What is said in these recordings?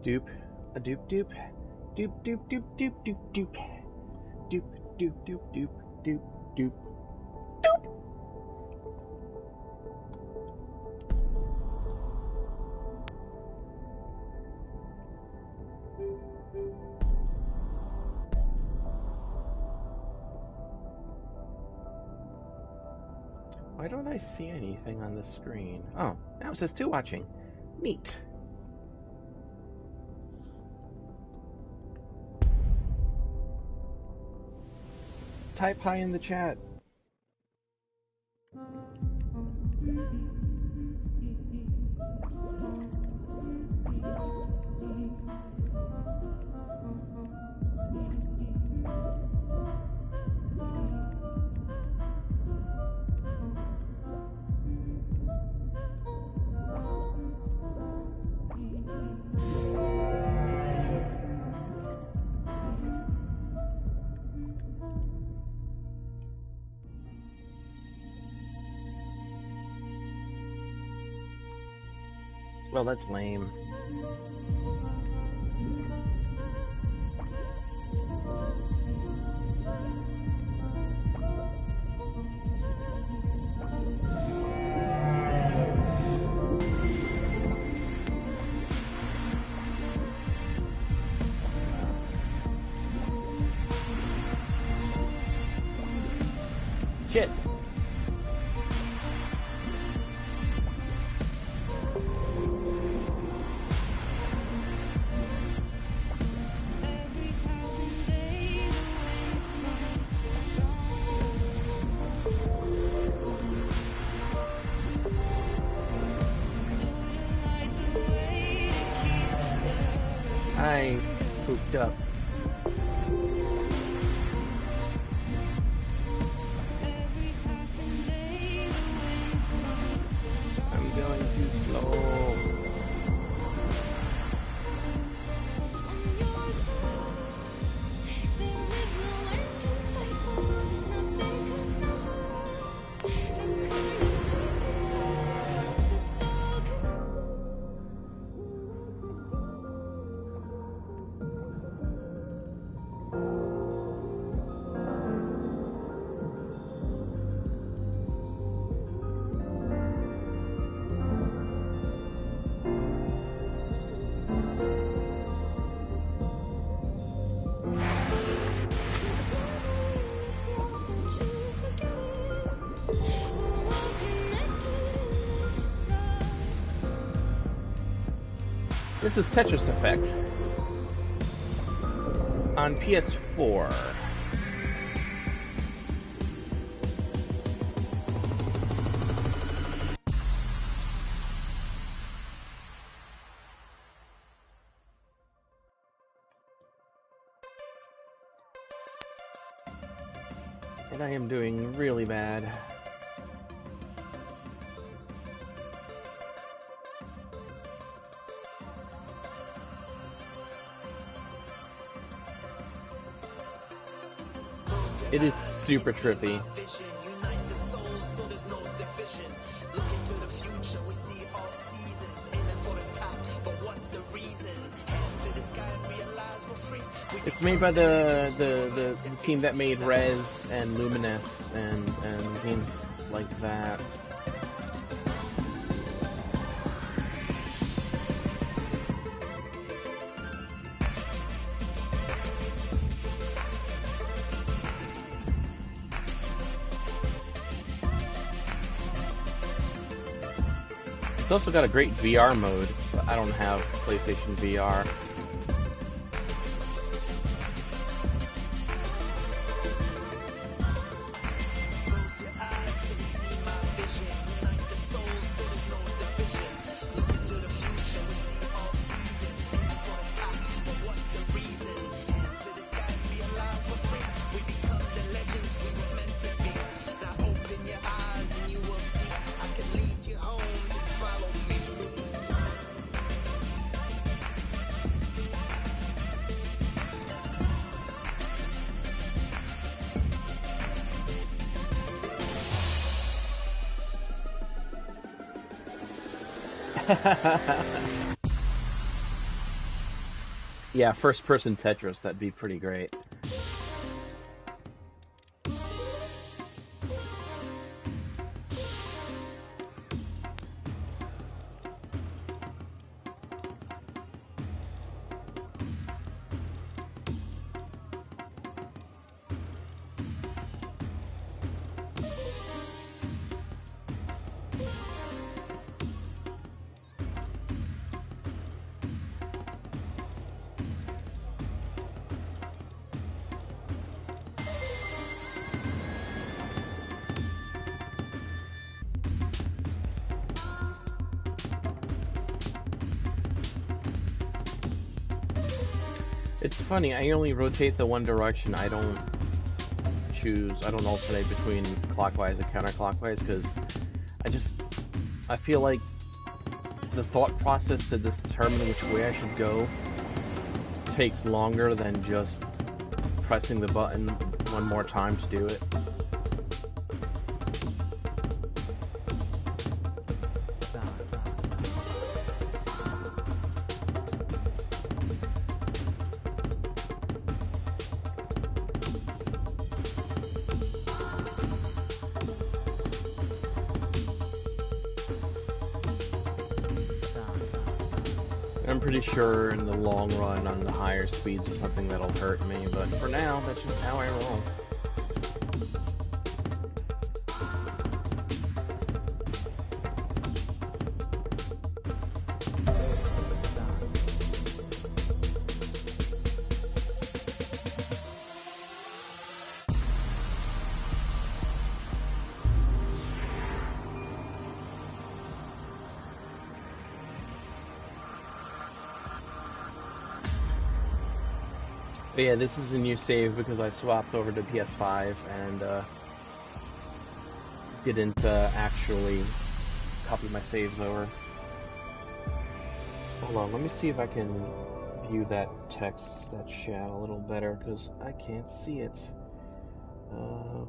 Doop, a doop doop, doop doop doop doop doop doop, doop doop doop doop doop doop doop. Why don't I see anything on the screen? Oh, now it says 2 watching. Neat. Type hi in the chat. Well, that's lame. Shit. I pooped up. I'm going too slow. This is Tetris Effect on PS4. And I am doing really bad. It is super trippy. It's made by the team that made Rez and Luminous and games like that. It's also got a great VR mode, but I don't have PlayStation VR. Yeah, first-person Tetris, that'd be pretty great. It's funny, I only rotate the one direction. I don't alternate between clockwise and counterclockwise, because I feel like the thought process to determine which way I should go takes longer than just pressing the button one more time to do it. I'm pretty sure in the long run on the higher speeds or something that'll hurt me, but for now, that's just how I roll. But yeah, this is a new save because I swapped over to PS5 and didn't actually copy my saves over. Hold on, let me see if I can view that text, that chat a little better, because I can't see it.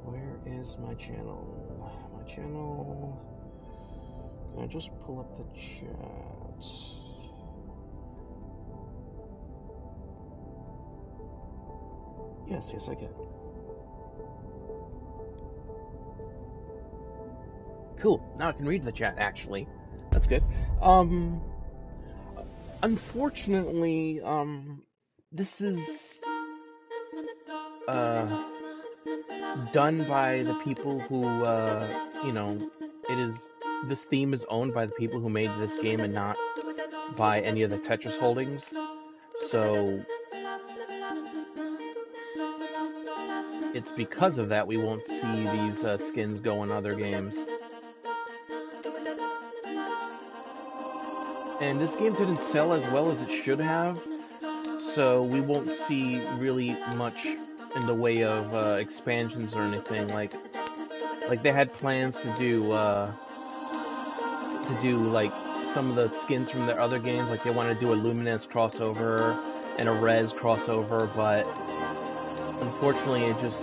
Where is my channel? My channel... Can I just pull up the chat? Yes, I can. Cool. Now I can read the chat, actually. That's good. Unfortunately, this is, done by the people who, you know, this theme is owned by the people who made this game and not by any of the Tetris holdings. So, it's because of that we won't see these skins go in other games. And this game didn't sell as well as it should have, so we won't see really much in the way of expansions or anything. Like they had plans to do like some of the skins from their other games. Like they wanted to do a Luminous crossover and a Res crossover, but unfortunately it just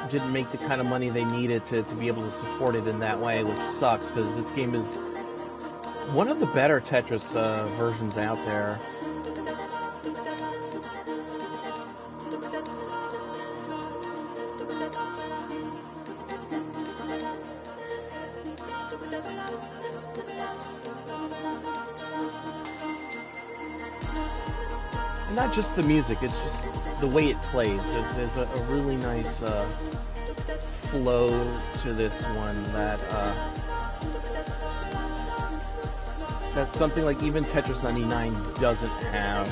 didn't make the kind of money they needed to be able to support it in that way, which sucks, because this game is one of the better Tetris versions out there. And not just the music, it's just the way it plays. There's a really nice flow to this one that's something like even Tetris 99 doesn't have.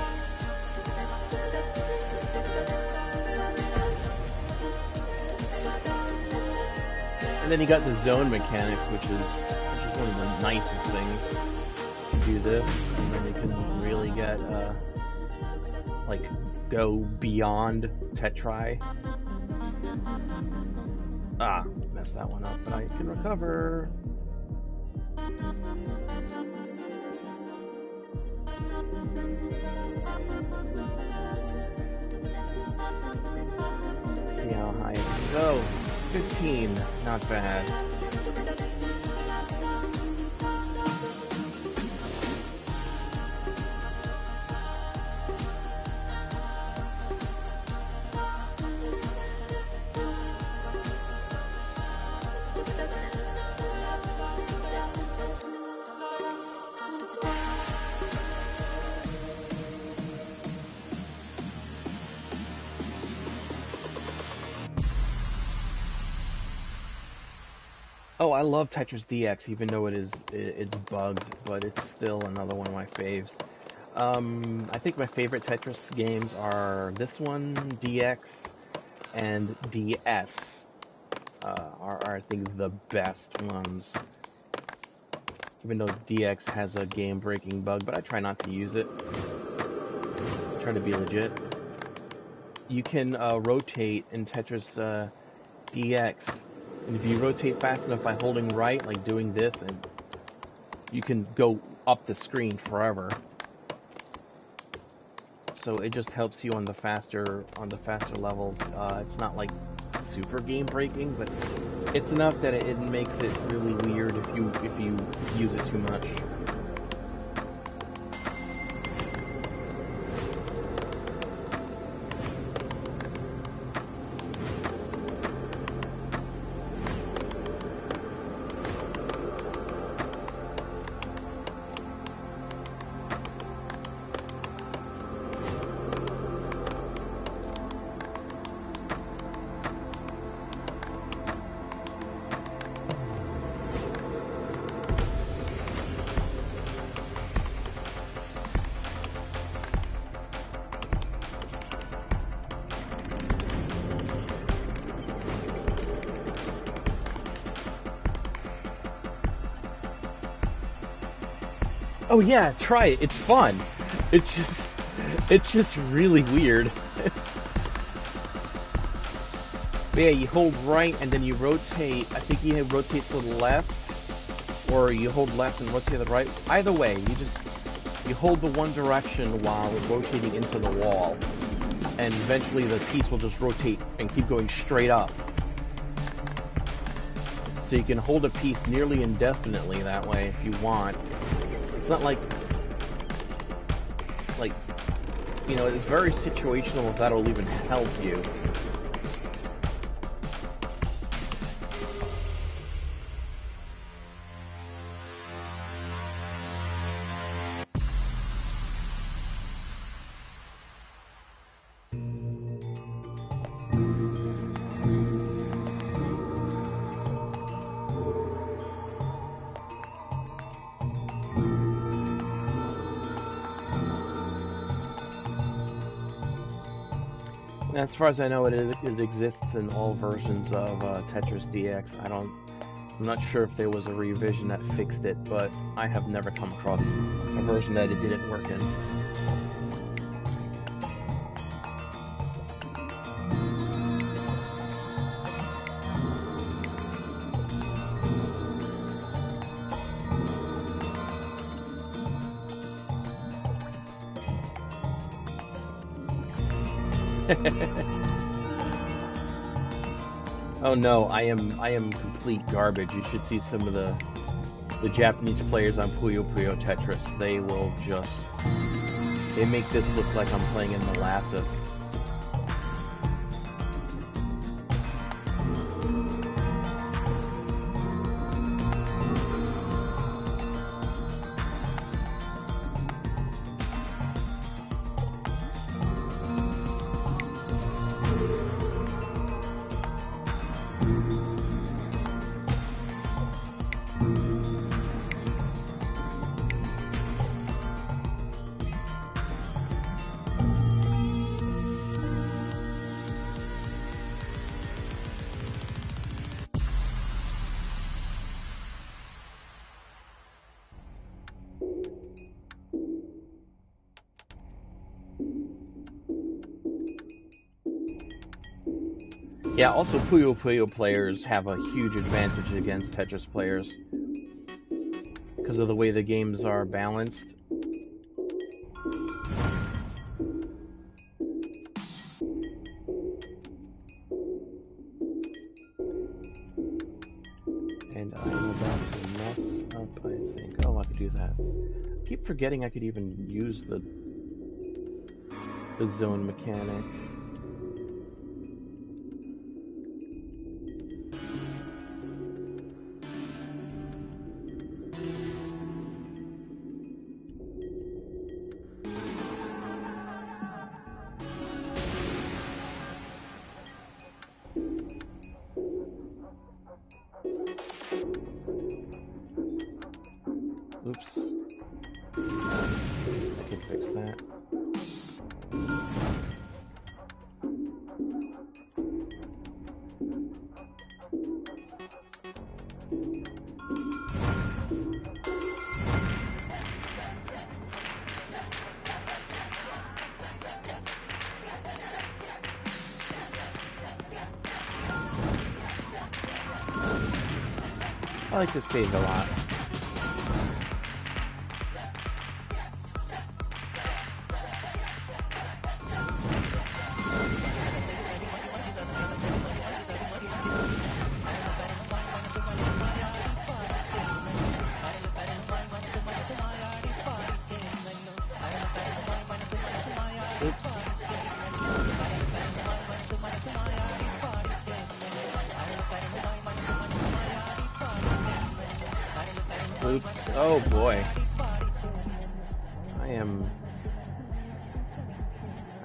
And then you got the zone mechanics, which is one of the nicest things. You do this, and then you can really get like go beyond Tetris. Ah, messed that one up, but I can recover. See how high it can go. 15, not bad. Oh, I love Tetris DX, even though it's bugged, but it's still another one of my faves. I think my favorite Tetris games are this one, DX, and DS. Are I think the best ones. Even though DX has a game-breaking bug, but I try not to use it. I try to be legit. You can rotate in Tetris DX, and if you rotate fast enough by holding right, like doing this, and you can go up the screen forever. So it just helps you on the faster levels. It's not like super game breaking, but it's enough that it makes it really weird if you use it too much. Oh yeah, try it. It's fun. It's just it's just really weird. But yeah, you hold right and then you rotate. I think you rotate to the left, or you hold left and rotate to the right. Either way, you hold the one direction while rotating into the wall, and eventually the piece will just rotate and keep going straight up. So you can hold a piece nearly indefinitely that way if you want. It's not like, you know, it's very situational if that'll even help you. As far as I know, it exists in all versions of Tetris DX. I'm not sure if there was a revision that fixed it, but I have never come across a version that it didn't work in. Oh no, I am complete garbage. You should see some of the Japanese players on Puyo Puyo Tetris. They make this look like I'm playing in molasses. Yeah, also Puyo Puyo players have a huge advantage against Tetris players because of the way the games are balanced. And I'm about to mess up, I think. Oh, I could do that. I keep forgetting I could even use the zone mechanic. fix that. I like this stage a lot. Oops. Oh boy.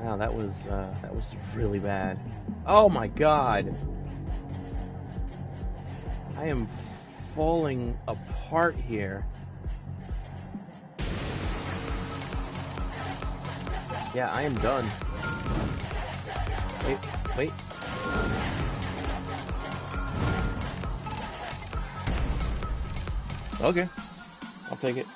Wow, that was really bad. Oh my god. I am falling apart here. Yeah, I am done. Wait. Okay, I'll take it.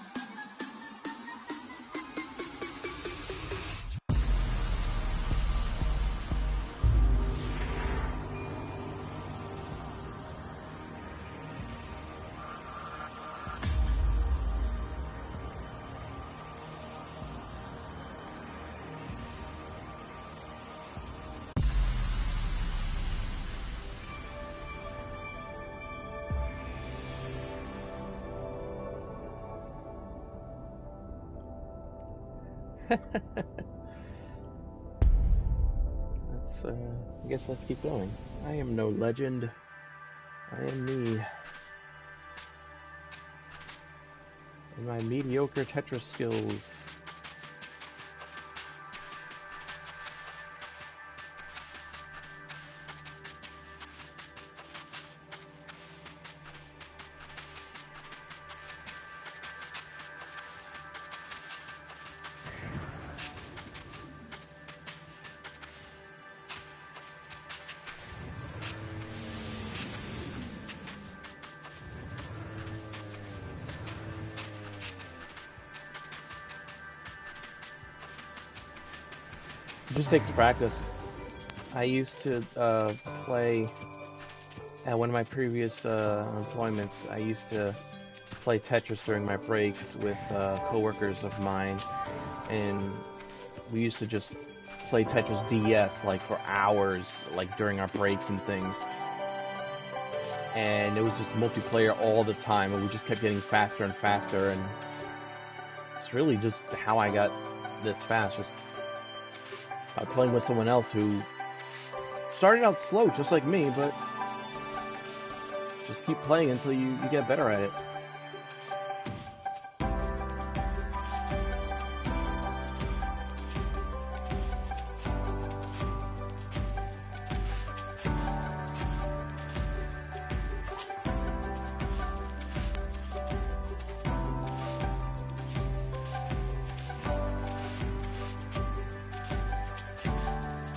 I guess let's keep going. I am no legend. I am me. And my mediocre Tetris skills. It just takes practice. I used to play at one of my previous employments. I used to play Tetris during my breaks with coworkers of mine, and we used to just play Tetris DS like for hours, like during our breaks and things. And it was just multiplayer all the time, and we just kept getting faster and faster. And it's really just how I got this fast. Just playing with someone else who started out slow, just like me, but just keep playing until you get better at it.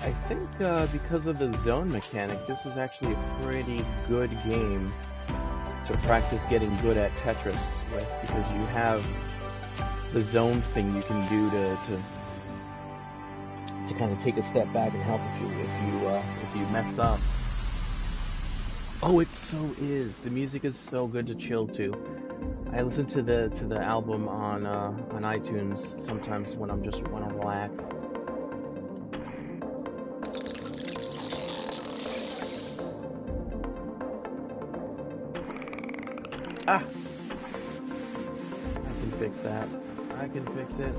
I think because of the zone mechanic, this is actually a pretty good game to practice getting good at Tetris with, because you have the zone thing you can do to kind of take a step back and help if you mess up. Oh, it so is. The music is so good to chill to. I listen to the album on iTunes sometimes when I'm just want to relax. Ah! I can fix that. I can fix it.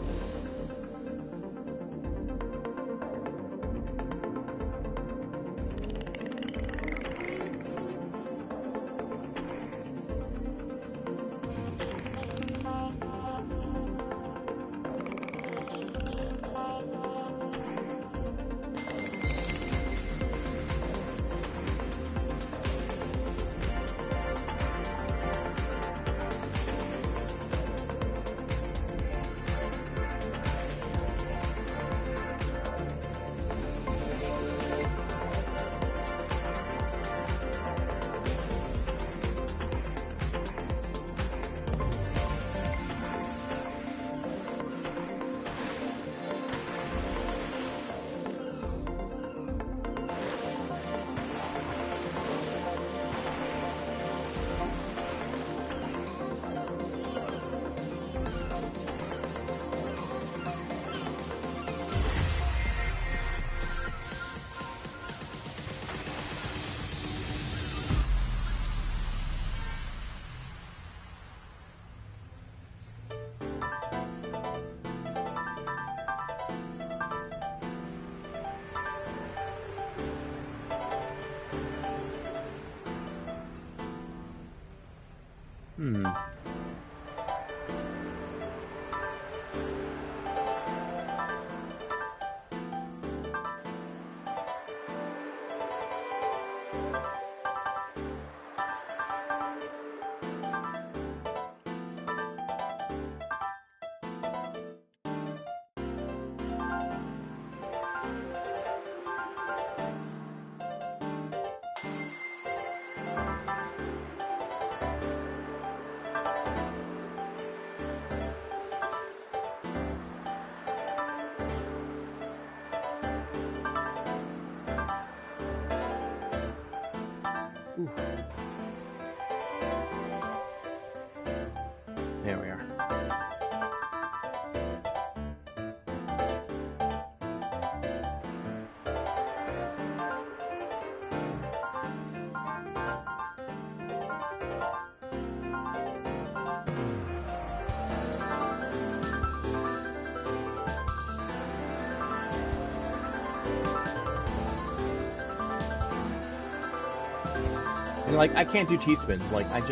And like, I can't do T-spins. Like, I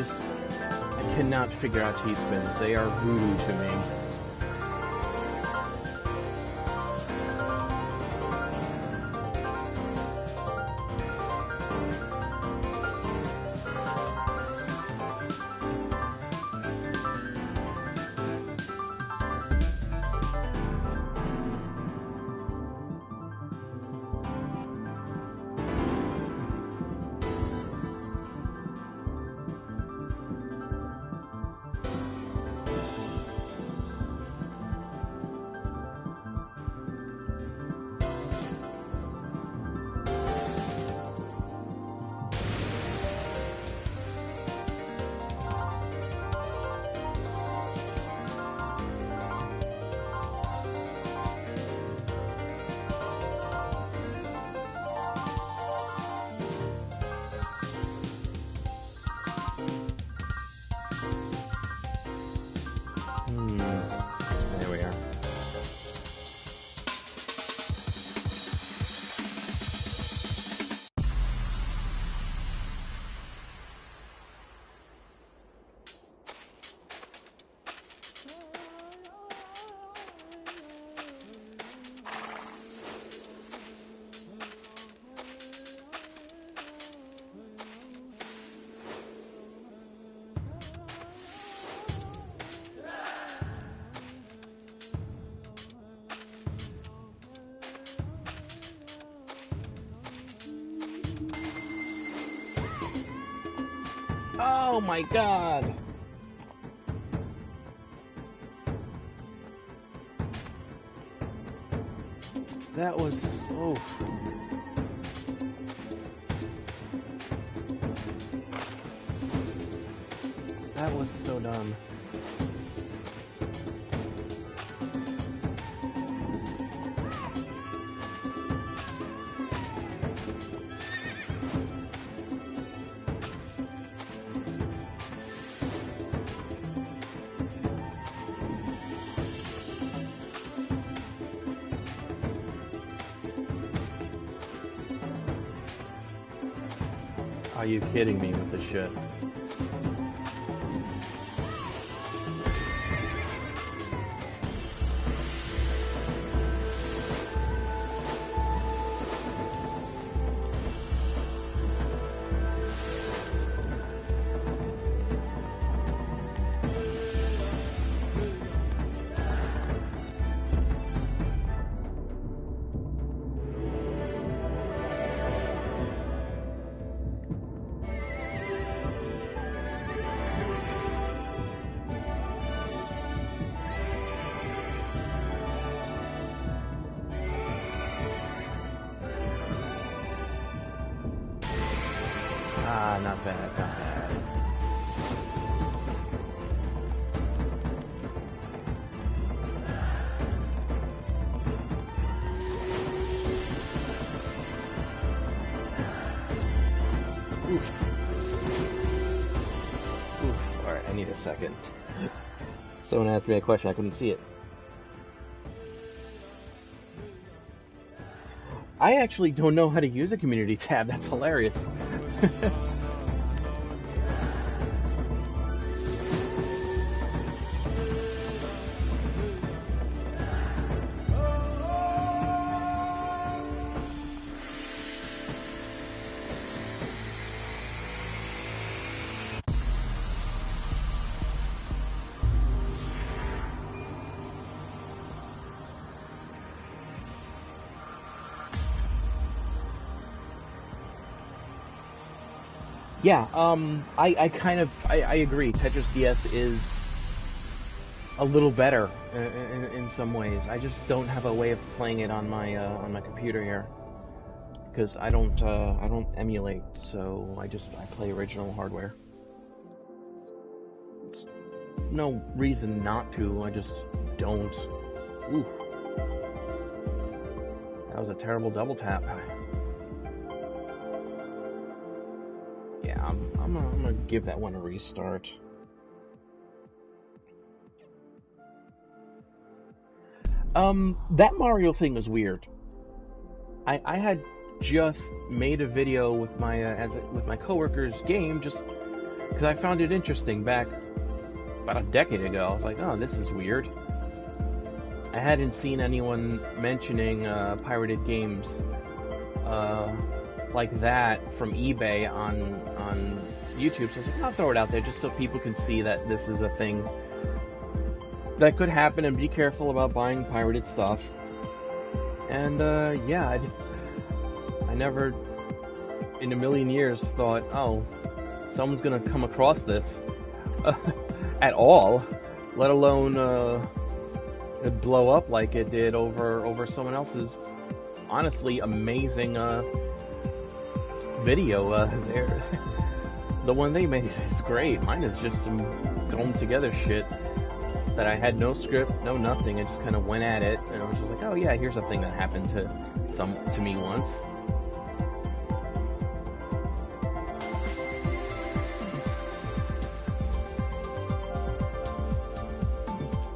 cannot figure out T-spins. They are voodoo to me. There we are. Oh my god! That was... oh. That was so dumb. Are you kidding me with this shit? Ah, not bad, not bad. Oof. Oof. Alright, I need a second. Someone asked me a question, I couldn't see it. I actually don't know how to use a community tab, that's hilarious. Yeah, I agree. Tetris DS is a little better in some ways. I just don't have a way of playing it on my computer here because I don't emulate, so I play original hardware. It's no reason not to. I just don't. Ooh, that was a terrible double tap. Yeah, I'm gonna give that one a restart. That Mario thing was weird. I had just made a video with my with my coworker's game, just because I found it interesting back about a decade ago. I was like, oh, this is weird. I hadn't seen anyone mentioning pirated games like that from eBay on YouTube, so I was like, I'll throw it out there just so people can see that this is a thing that could happen, and be careful about buying pirated stuff. And yeah, I never in a million years thought, oh, someone's gonna come across this at all, let alone it blow up like it did over someone else's honestly amazing video there. The one they made is great. Mine is just some thrown together shit that I had no script, no nothing. I just kind of went at it, and I was just like, oh yeah, here's a thing that happened to me once.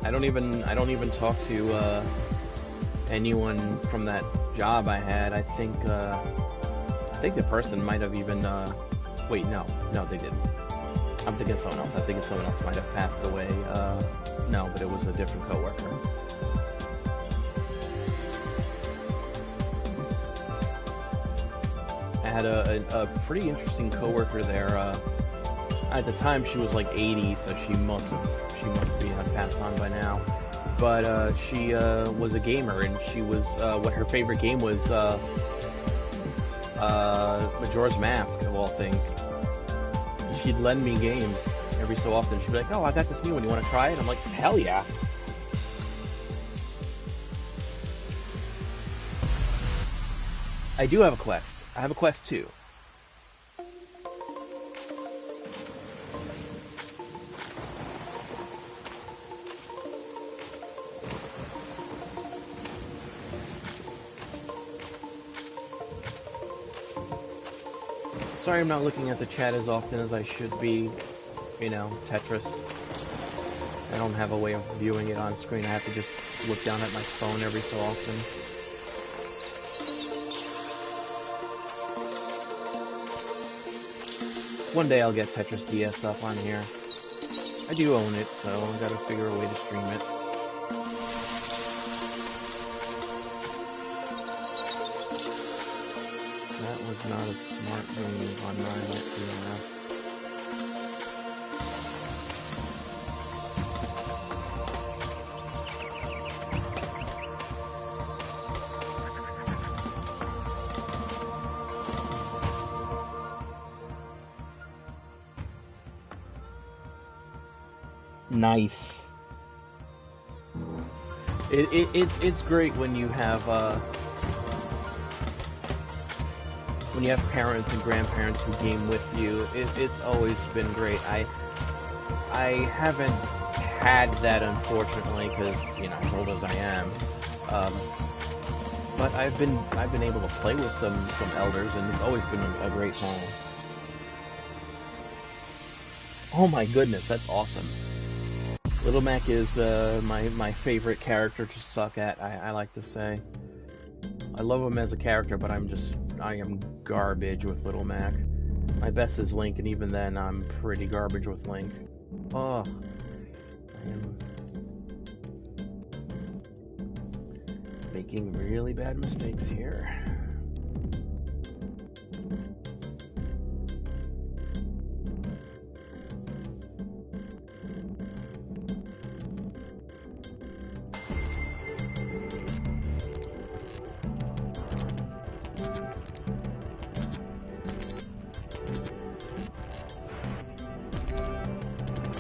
I don't even talk to anyone from that job I had. I think the person might have even wait, no, they didn't. I'm thinking of someone else. I think someone else might have passed away. No, but it was a different coworker. I had a pretty interesting coworker there. At the time, she was like 80, so she must be passed on by now. But she was a gamer, and she was what her favorite game was. Majora's Mask, of all things. She'd lend me games every so often. She'd be like, oh, I got this new one, you want to try it? I'm like, hell yeah. I do have a quest. I have a quest too. Sorry I'm not looking at the chat as often as I should be. You know, Tetris. I don't have a way of viewing it on screen. I have to just look down at my phone every so often. One day I'll get Tetris DS up on here. I do own it, so I've got to figure a way to stream it. That was not a smart move on mine, let's see now. Nice. It's great when you have parents and grandparents who game with you. It's always been great. I haven't had that, unfortunately, because you know, as old as I am. But I've been able to play with some elders, and it's always been a great time. Oh my goodness, that's awesome. Little Mac is my favorite character to suck at, I like to say. I love him as a character, but I am garbage with Little Mac. My best is Link, and even then I'm pretty garbage with Link. Oh, I am making really bad mistakes here.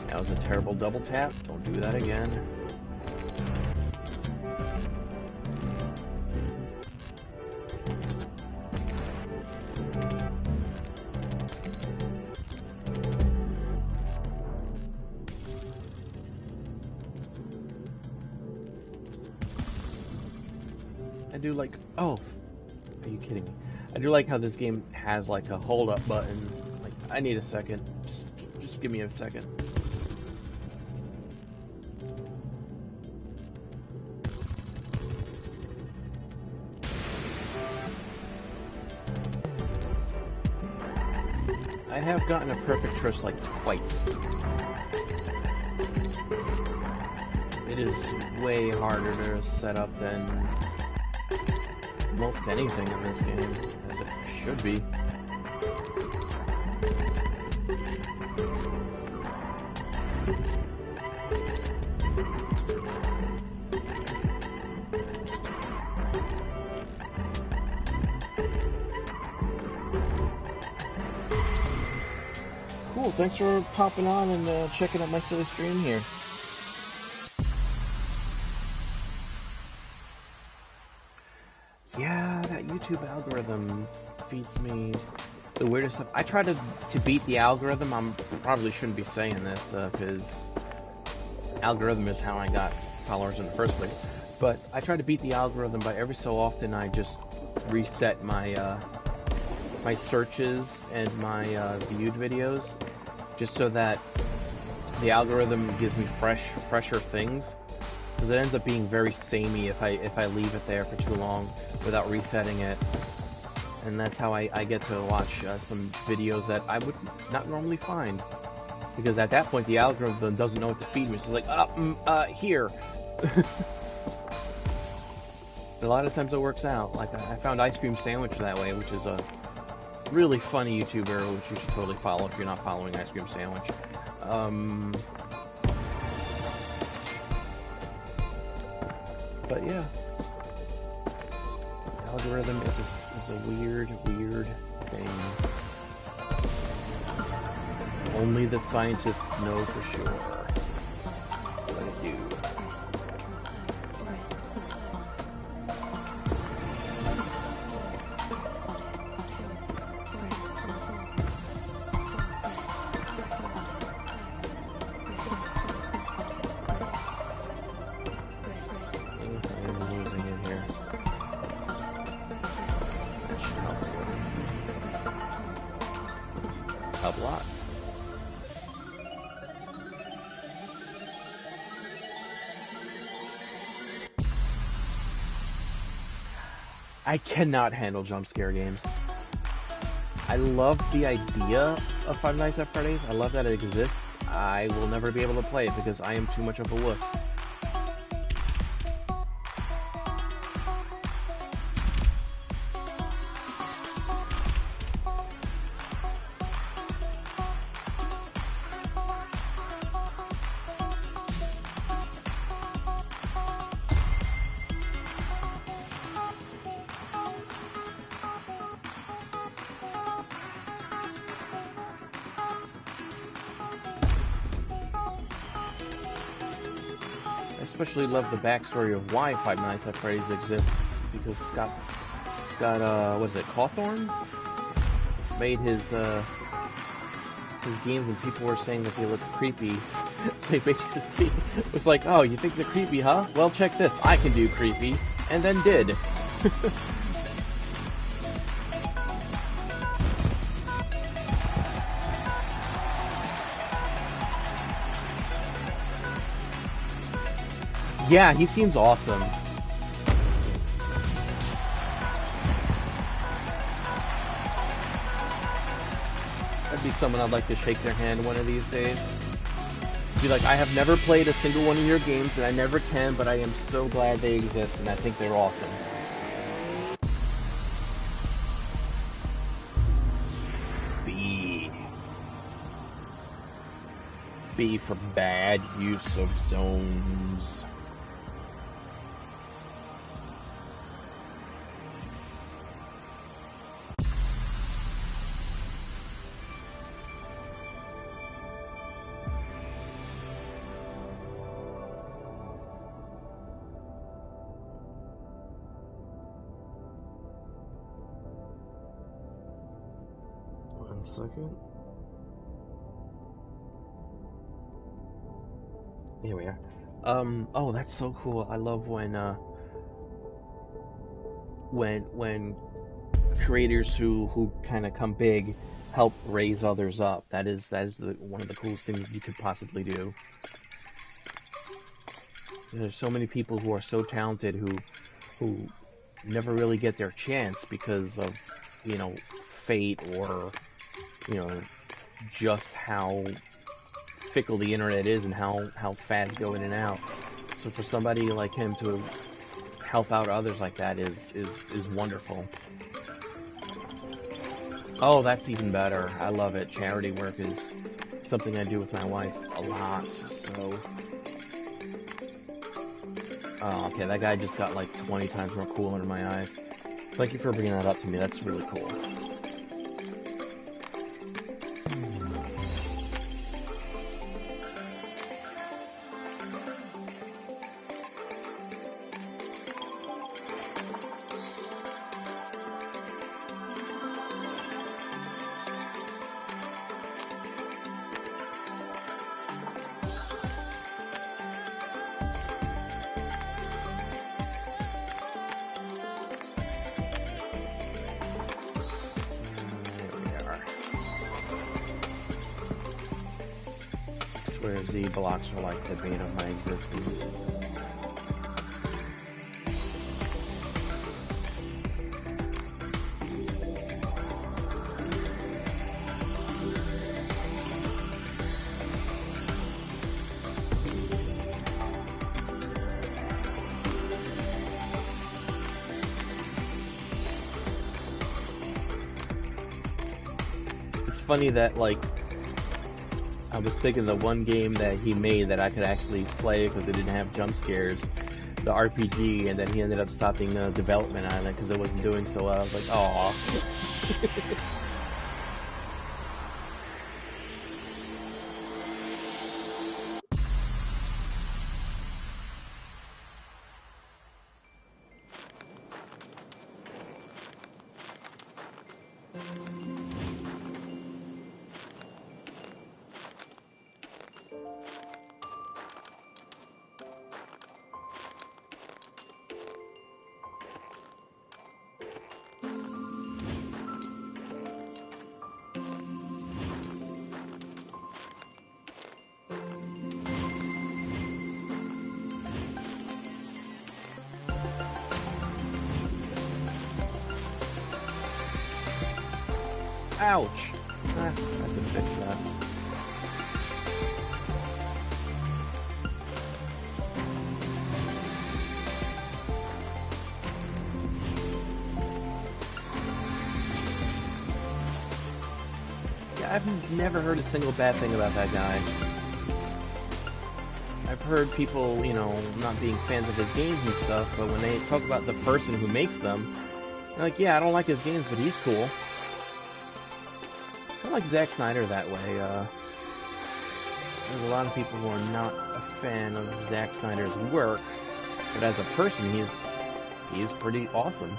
That was a terrible double tap. Don't do that again. I do like... Oh! Are you kidding me? I do like how this game has like a hold up button. Like, I need a second. Just give me a second. I have gotten a perfect Trish like twice. It is way harder to set up than most anything in this game, as it should be. Cool, thanks for popping on and checking out my silly stream here. Yeah, that YouTube algorithm feeds me the weirdest stuff. I try to beat the algorithm. I probably shouldn't be saying this because algorithm is how I got followers in the first place. But I try to beat the algorithm by every so often I just reset my my searches and my viewed videos, just so that the algorithm gives me fresher things. Because it ends up being very samey if I leave it there for too long without resetting it. And that's how I get to watch some videos that I would not normally find. Because at that point the algorithm doesn't know what to feed me. So it's like, here. A lot of times it works out. Like I found Ice Cream Sandwich that way, which is a really funny YouTuber, which you should totally follow if you're not following Ice Cream Sandwich. But yeah, the algorithm is a weird thing. Only the scientists know for sure what to do. I cannot handle jump scare games. I love the idea of Five Nights at Freddy's. I love that it exists. I will never be able to play it because I am too much of a wuss. I especially love the backstory of why Five Nights at Freddy's exists, because Scott, was it Cawthorn? Made his games and people were saying that they looked creepy. So he basically was like, oh, you think they're creepy, huh? Well, check this, I can do creepy, and then did. Yeah, he seems awesome. That'd be someone I'd like to shake their hand one of these days. Be like, I have never played a single one of your games, and I never can, but I am so glad they exist, and I think they're awesome. B for bad use of zones. 1 second. Here we are. Oh, that's so cool. I love when creators who kind of come big help raise others up. That is one of the coolest things you could possibly do. There's so many people who are so talented who never really get their chance because of, you know, fate or, you know, just how fickle the internet is and how fads go in and out. So for somebody like him to help out others like that is wonderful. Oh, that's even better. I love it. Charity work is something I do with my wife a lot, so... Oh, okay, that guy just got like 20 times more cool under my eyes. Thank you for bringing that up to me. That's really cool. Where Z blocks are like the bane of my existence. It's funny that, like, I was thinking the one game that he made that I could actually play because it didn't have jump scares, the RPG, and then he ended up stopping development on it because it wasn't doing so well. I was like, aww. Ouch! I can fix that. Yeah, I've never heard a single bad thing about that guy. I've heard people, you know, not being fans of his games and stuff, but when they talk about the person who makes them, they're like, yeah, I don't like his games, but he's cool. I like Zack Snyder that way. There's a lot of people who are not a fan of Zack Snyder's work, but as a person, he's pretty awesome.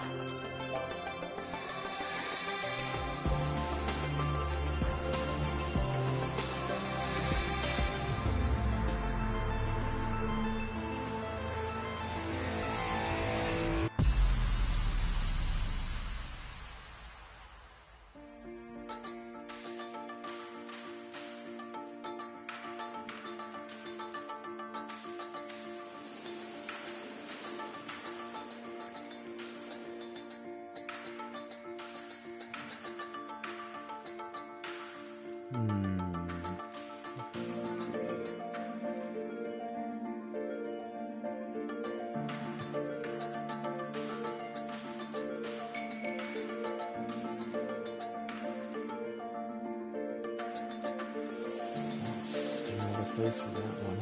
Place for that one.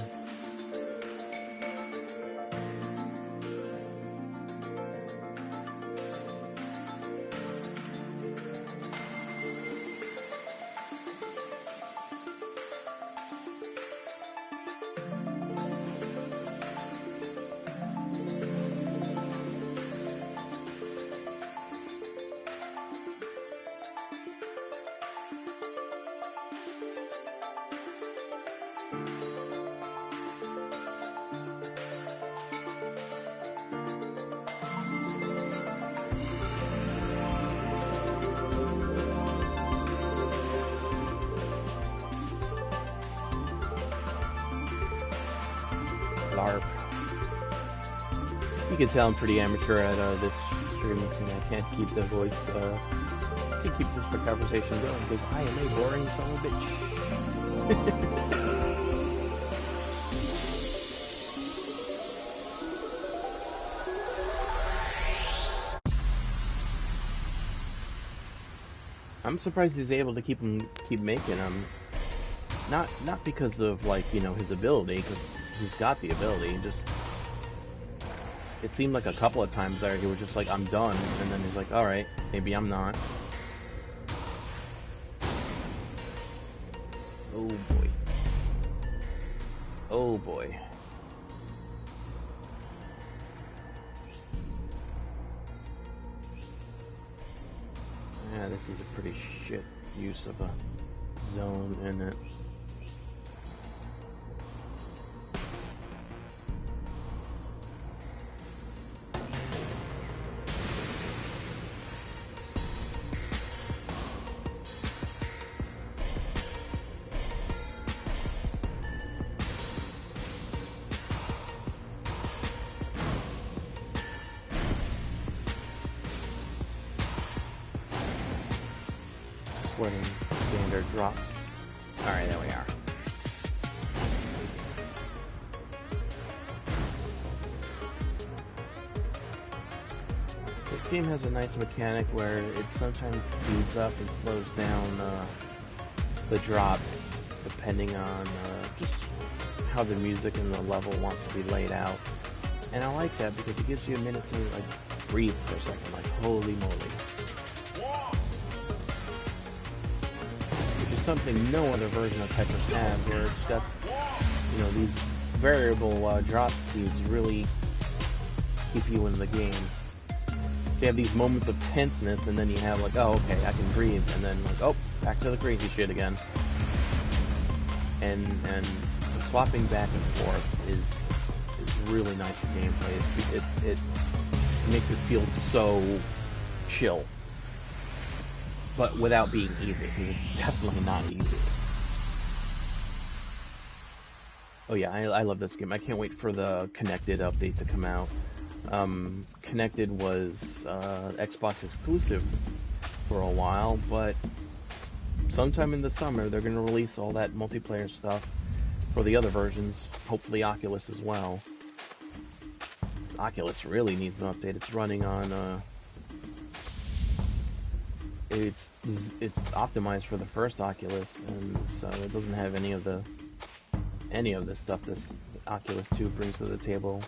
LARP. You can tell I'm pretty amateur at this stream, and I can't keep the voice can keep this conversation going because I am a boring son of a bitch. I'm surprised he's able to keep making them. Not because of, like, you know, his ability, because he's got the ability. Just it seemed like a couple of times there he was just like, I'm done, and then he's like, all right, maybe I'm not. Oh boy. Oh boy. Yeah, this is a pretty shit use of a zone in it. Letting standard drops. Alright, there we are. This game has a nice mechanic where it sometimes speeds up and slows down the drops depending on just how the music and the level wants to be laid out. And I like that because it gives you a minute to like breathe for a second, like holy moly. Something no other version of Tetris has, where it's got, you know, these variable drop speeds really keep you in the game. So you have these moments of tenseness, and then you have like, oh, okay, I can breathe, and then like, oh, back to the crazy shit again. And swapping back and forth is really nice for gameplay. It makes it feel so chill. But without being easy, because it's definitely not easy. Oh yeah, I love this game. I can't wait for the Connected update to come out. Connected was Xbox exclusive for a while, but sometime in the summer they're going to release all that multiplayer stuff for the other versions, hopefully Oculus as well. Oculus really needs an update. It's running on... It's optimized for the first Oculus, and so it doesn't have any of the stuff this Oculus 2 brings to the table.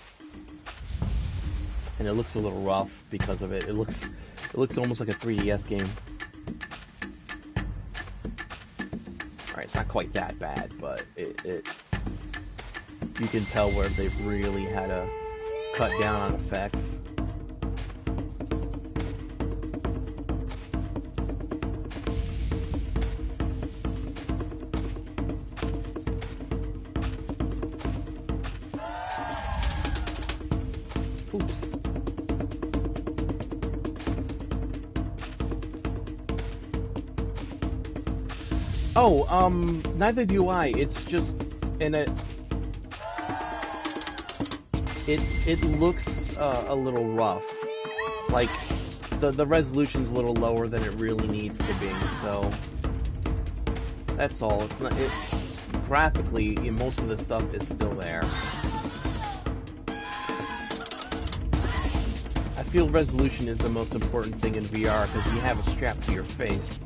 And it looks a little rough because of it. It looks almost like a 3DS game. Alright, it's not quite that bad, but it you can tell where they've really had to cut down on effects. Oh, neither do I. It's just it looks a little rough. Like the resolution's a little lower than it really needs to be. So that's all. It's not, graphically, most of the stuff is still there. I feel resolution is the most important thing in VR because you have it strapped to your face.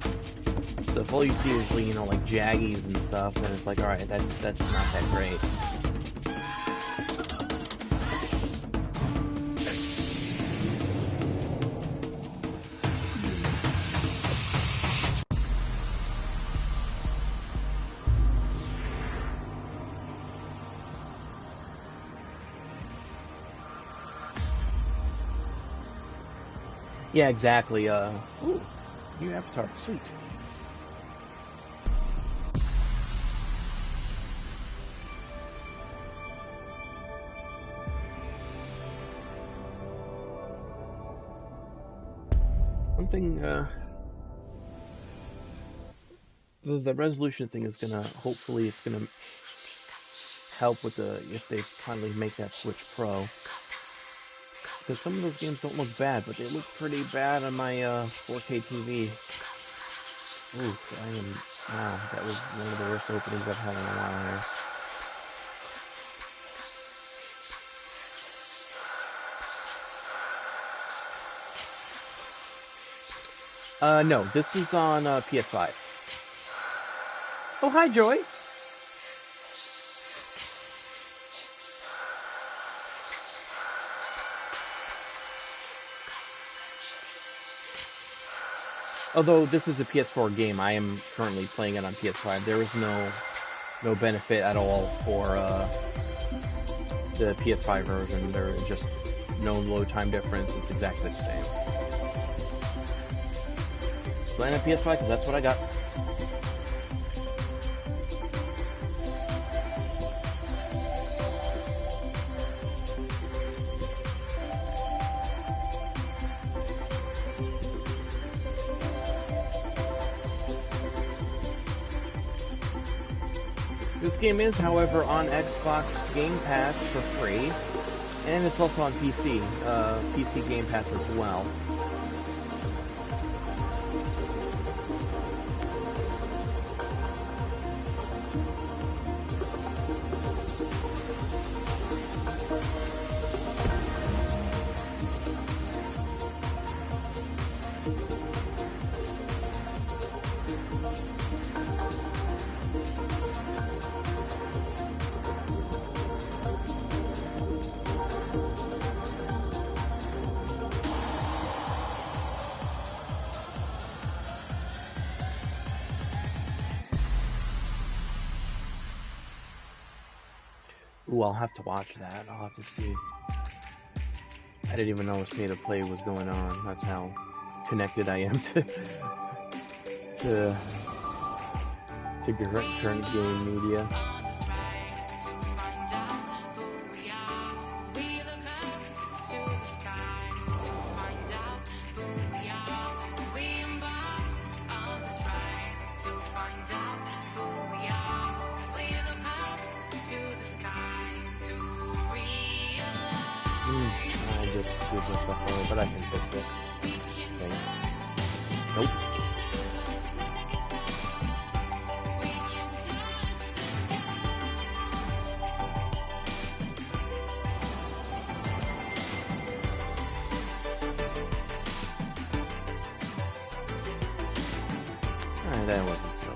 So if all you see is, you know, like jaggies and stuff, then it's like, alright, that's not that great. Yeah, exactly. Ooh, new avatar, sweet. Something, the resolution thing is gonna, hopefully it's gonna help with if they finally make that Switch Pro. Because some of those games don't look bad, but they look pretty bad on my 4K TV. Oof, I am. Wow, that was one of the worst openings I've had in a while here. No, this is on PS5. Oh, hi, Joy. Although this is a PS4 game, I am currently playing it on PS5. There is no benefit at all for the PS5 version. There is just no load time difference. It's exactly the same. Just playing on PS5 because that's what I got. This game is, however, on Xbox Game Pass for free, and it's also on PC, PC Game Pass as well. Ooh, I'll have to watch that. I'll have to see. I didn't even know a state of play was going on. That's how connected I am to current game media. I just did this stuff earlier, but I can fix it. Okay. Nope. Alright, that wasn't so.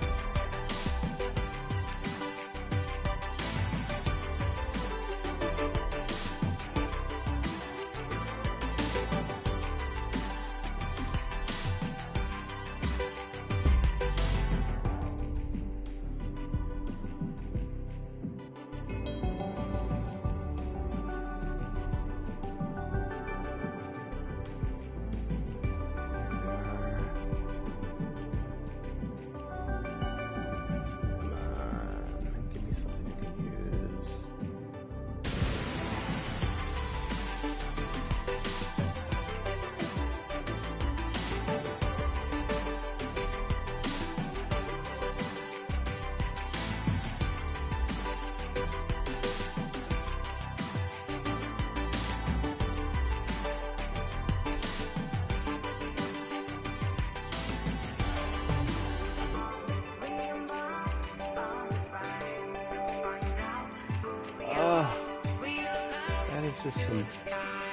That is just some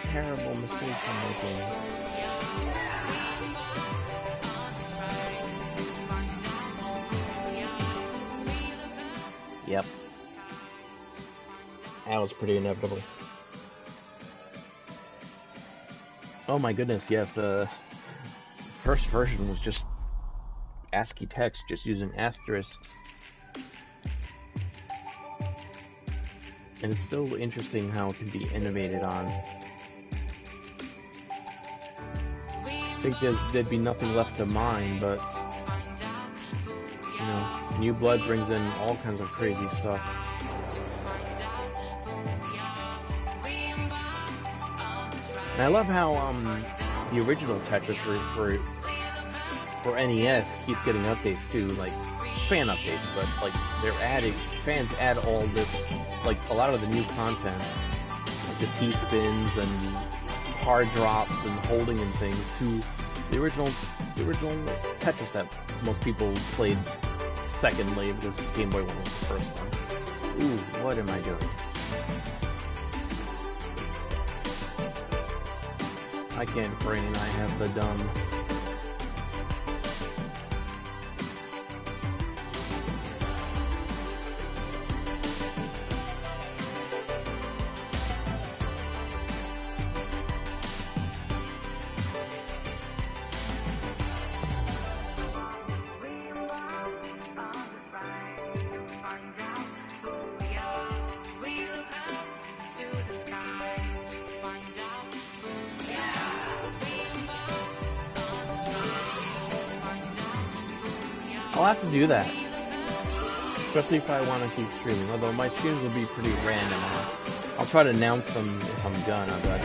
terrible mistakes I'm making. Yep. That was pretty inevitable. Oh my goodness, yes, first version was just ASCII text, just using asterisks. And it's still interesting how it can be innovated on. I think there'd be nothing left to mine, but you know, New Blood brings in all kinds of crazy stuff. And I love how the original Tetris for NES keeps getting updates too, like fan updates, but like fans add all this, like a lot of the new content, like the T-spins and hard drops and holding and things to the original Tetris that most people played secondly because Game Boy 1 was the first one. Ooh, what am I doing? I can't brain, I have the dumb. I'll have to do that, especially if I want to keep streaming, although my streams will be pretty random. I'll try to announce them if I'm gonna, but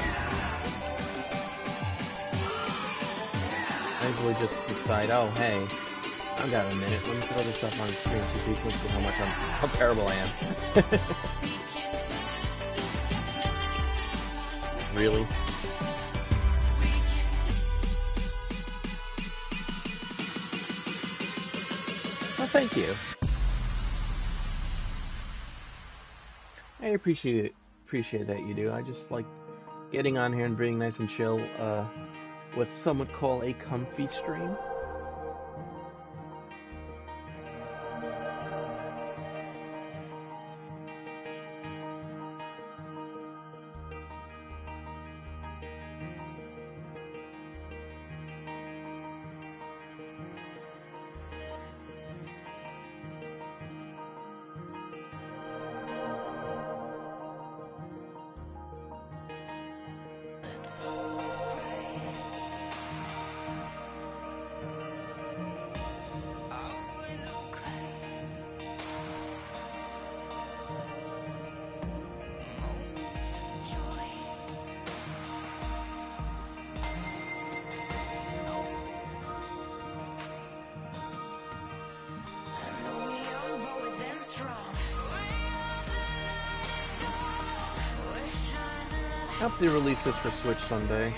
I usually just decide, oh hey, I've got a minute, let me throw this stuff on screen so people see how much how terrible I am. Really? Thank you. I appreciate that you do. I just like getting on here and being nice and chill, what some would call a comfy stream. I hope they release this for Switch someday.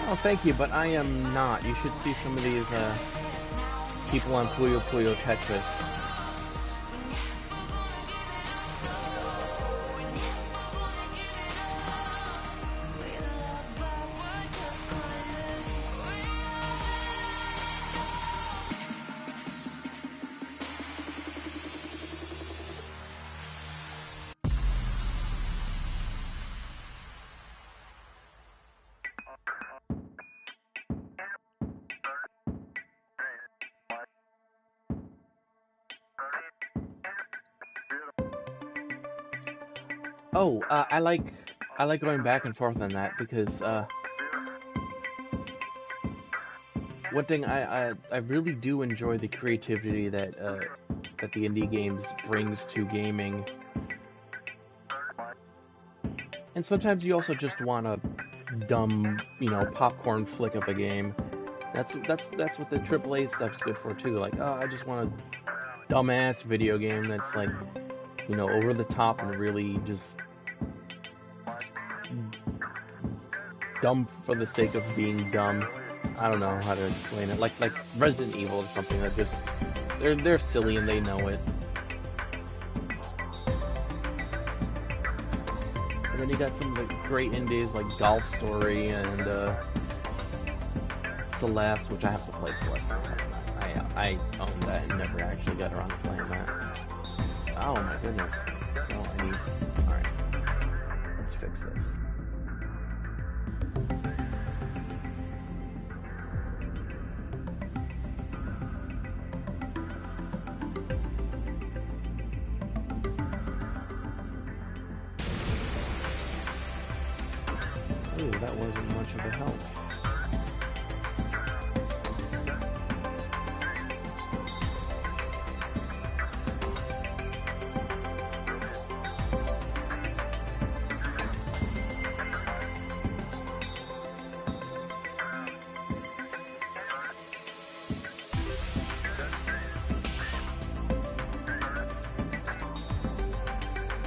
Oh, thank you, but I am not. You should see some of these people on Puyo Puyo Tetris. Oh, I like going back and forth on that because one thing I really do enjoy the creativity that that the indie games brings to gaming, and sometimes you also just want a dumb, popcorn flick of a game. That's what the AAA stuff's good for too. Like, oh, I just want a dumbass video game that's like, over the top and really just dumb for the sake of being dumb. I don't know how to explain it. Like Resident Evil or something that just they're silly and they know it. And then you got some of the great indies like Golf Story and Celeste, which I have to play Celeste sometime. I own that and never actually got around to playing that. Oh my goodness. No, I need... Alright. Let's fix this. Ooh, that wasn't much of a help.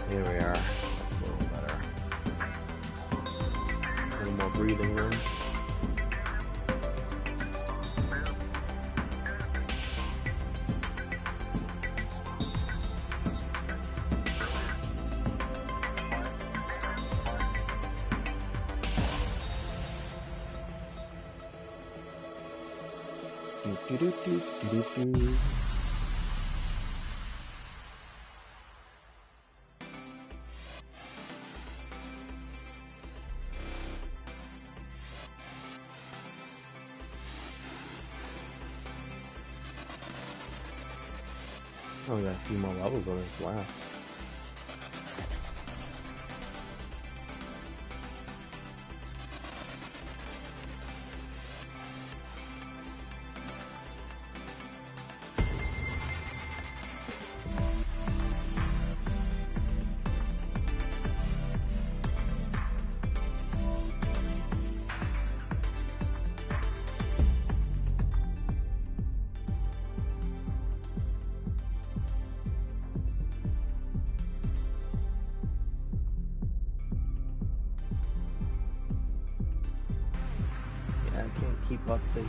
Here we are. That's a little better. room. Oh, we got a few more levels on this. Wow. Keep up the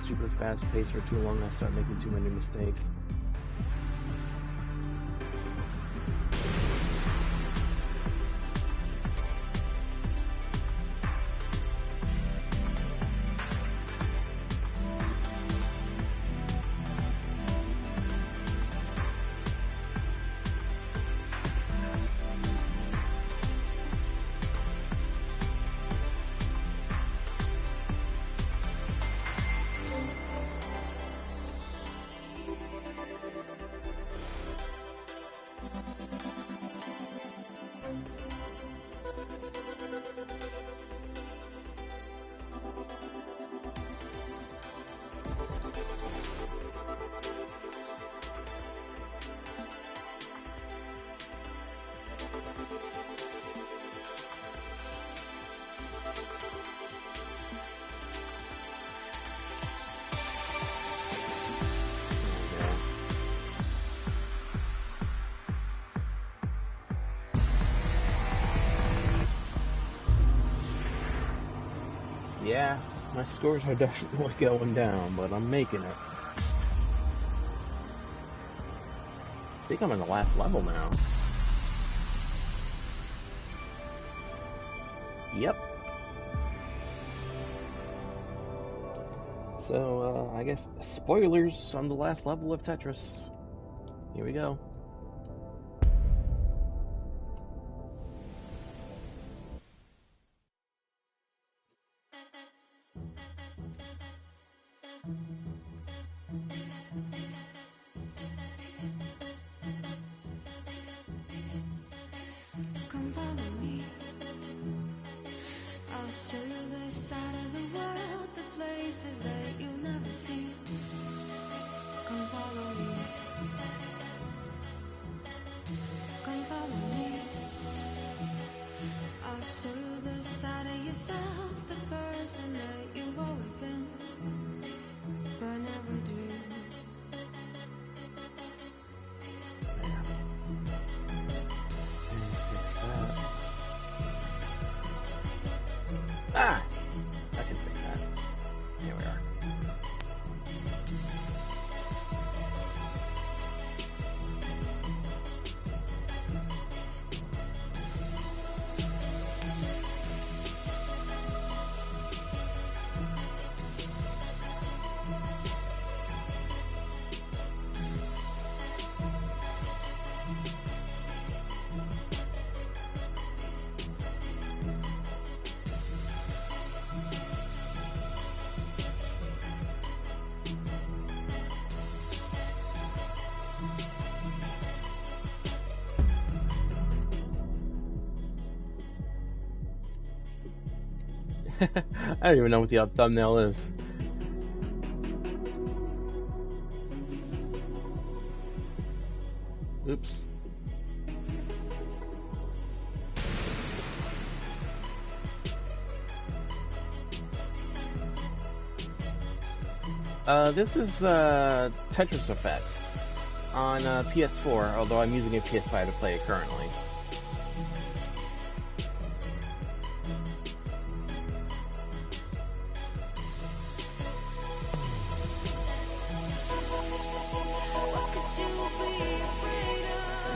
super fast pace for too long, I'll start making too many mistakes. Yeah, my scores are definitely going down, but I'm making it. I think I'm in the last level now. Yep. So, I guess spoilers on the last level of Tetris. Here we go. Come follow me. I'll show you the side of the world, the places that you'll never see. Come follow me. Come follow me. I'll show you the side of yourself, the person that you've always been, but never dreamed. Ah! I can fix that. Here we are. I don't even know what the thumbnail is. Oops. This is Tetris Effect on PS4, although I'm using a PS5 to play it currently.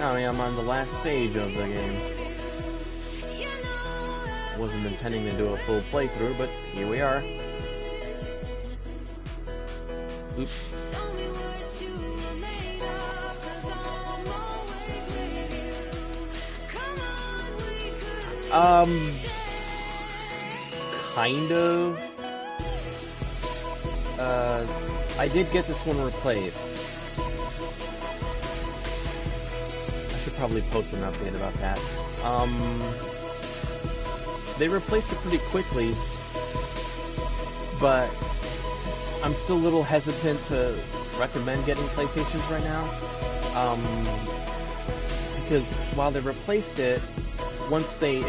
I mean, I'm on the last stage of the game. Wasn't intending to do a full playthrough, but here we are. Oops. Kind of. I did get this one replaced. I should probably post an update about that. They replaced it pretty quickly, but I'm still a little hesitant to recommend getting PlayStations right now. Because while they replaced it, once they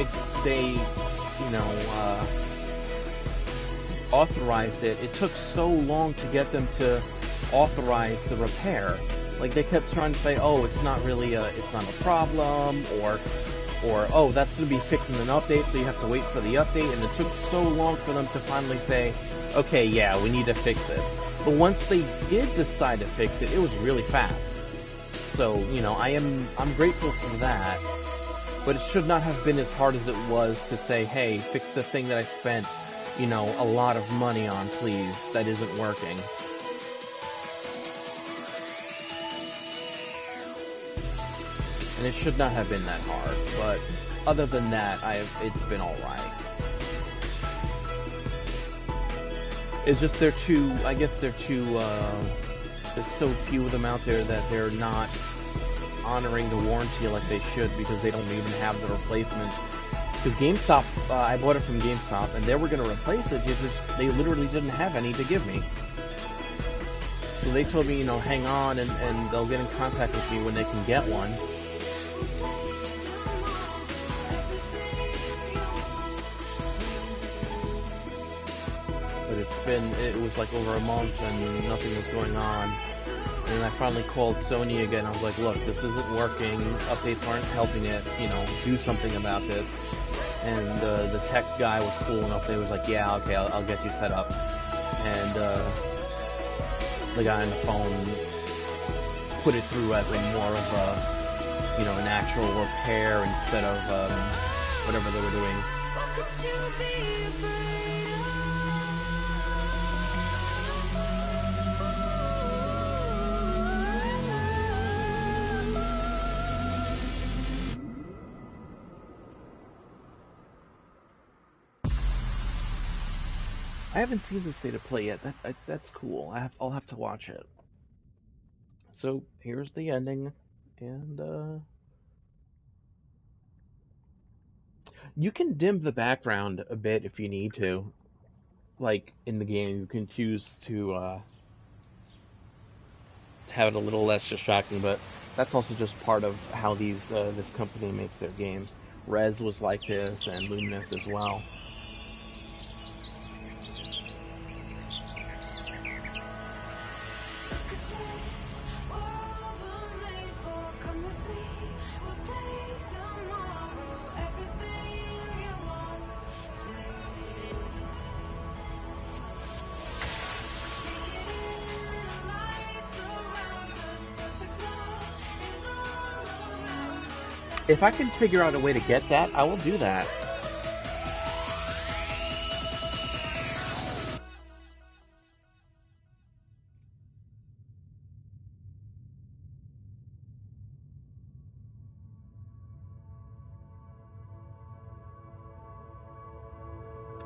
authorized it, it took so long to get them to authorize the repair. Like, they kept trying to say, oh, it's not a problem, or oh, that's going to be fixed in an update, so you have to wait for the update, and it took so long for them to finally say, okay, yeah, we need to fix this. But once they did decide to fix it, it was really fast. So, I'm grateful for that, but it should not have been as hard as it was to say, hey, fix the thing that I spent, a lot of money on, please, that isn't working. And it should not have been that hard, but other than that, it's been alright. It's just there's so few of them out there that they're not honoring the warranty like they should, because they don't even have the replacements. Because GameStop, I bought it from GameStop, and they were going to replace it, they literally didn't have any to give me. So they told me, hang on, and they'll get in contact with me when they can get one. But it was like over a month and nothing was going on. And then I finally called Sony again. I was like, look, this isn't working. Updates aren't helping it. Do something about this. And the tech guy was cool enough. They was like, yeah, okay, I'll get you set up. And the guy on the phone put it through as more of an actual repair instead of whatever they were doing. I haven't seen the State of Play yet. That's cool. I'll have to watch it. So here's the ending, and you can dim the background a bit if you need to. Like in the game, you can choose to have it a little less distracting, but that's also just part of how this company makes their games. Rez was like this, and Luminous as well. If I can figure out a way to get that, I will do that.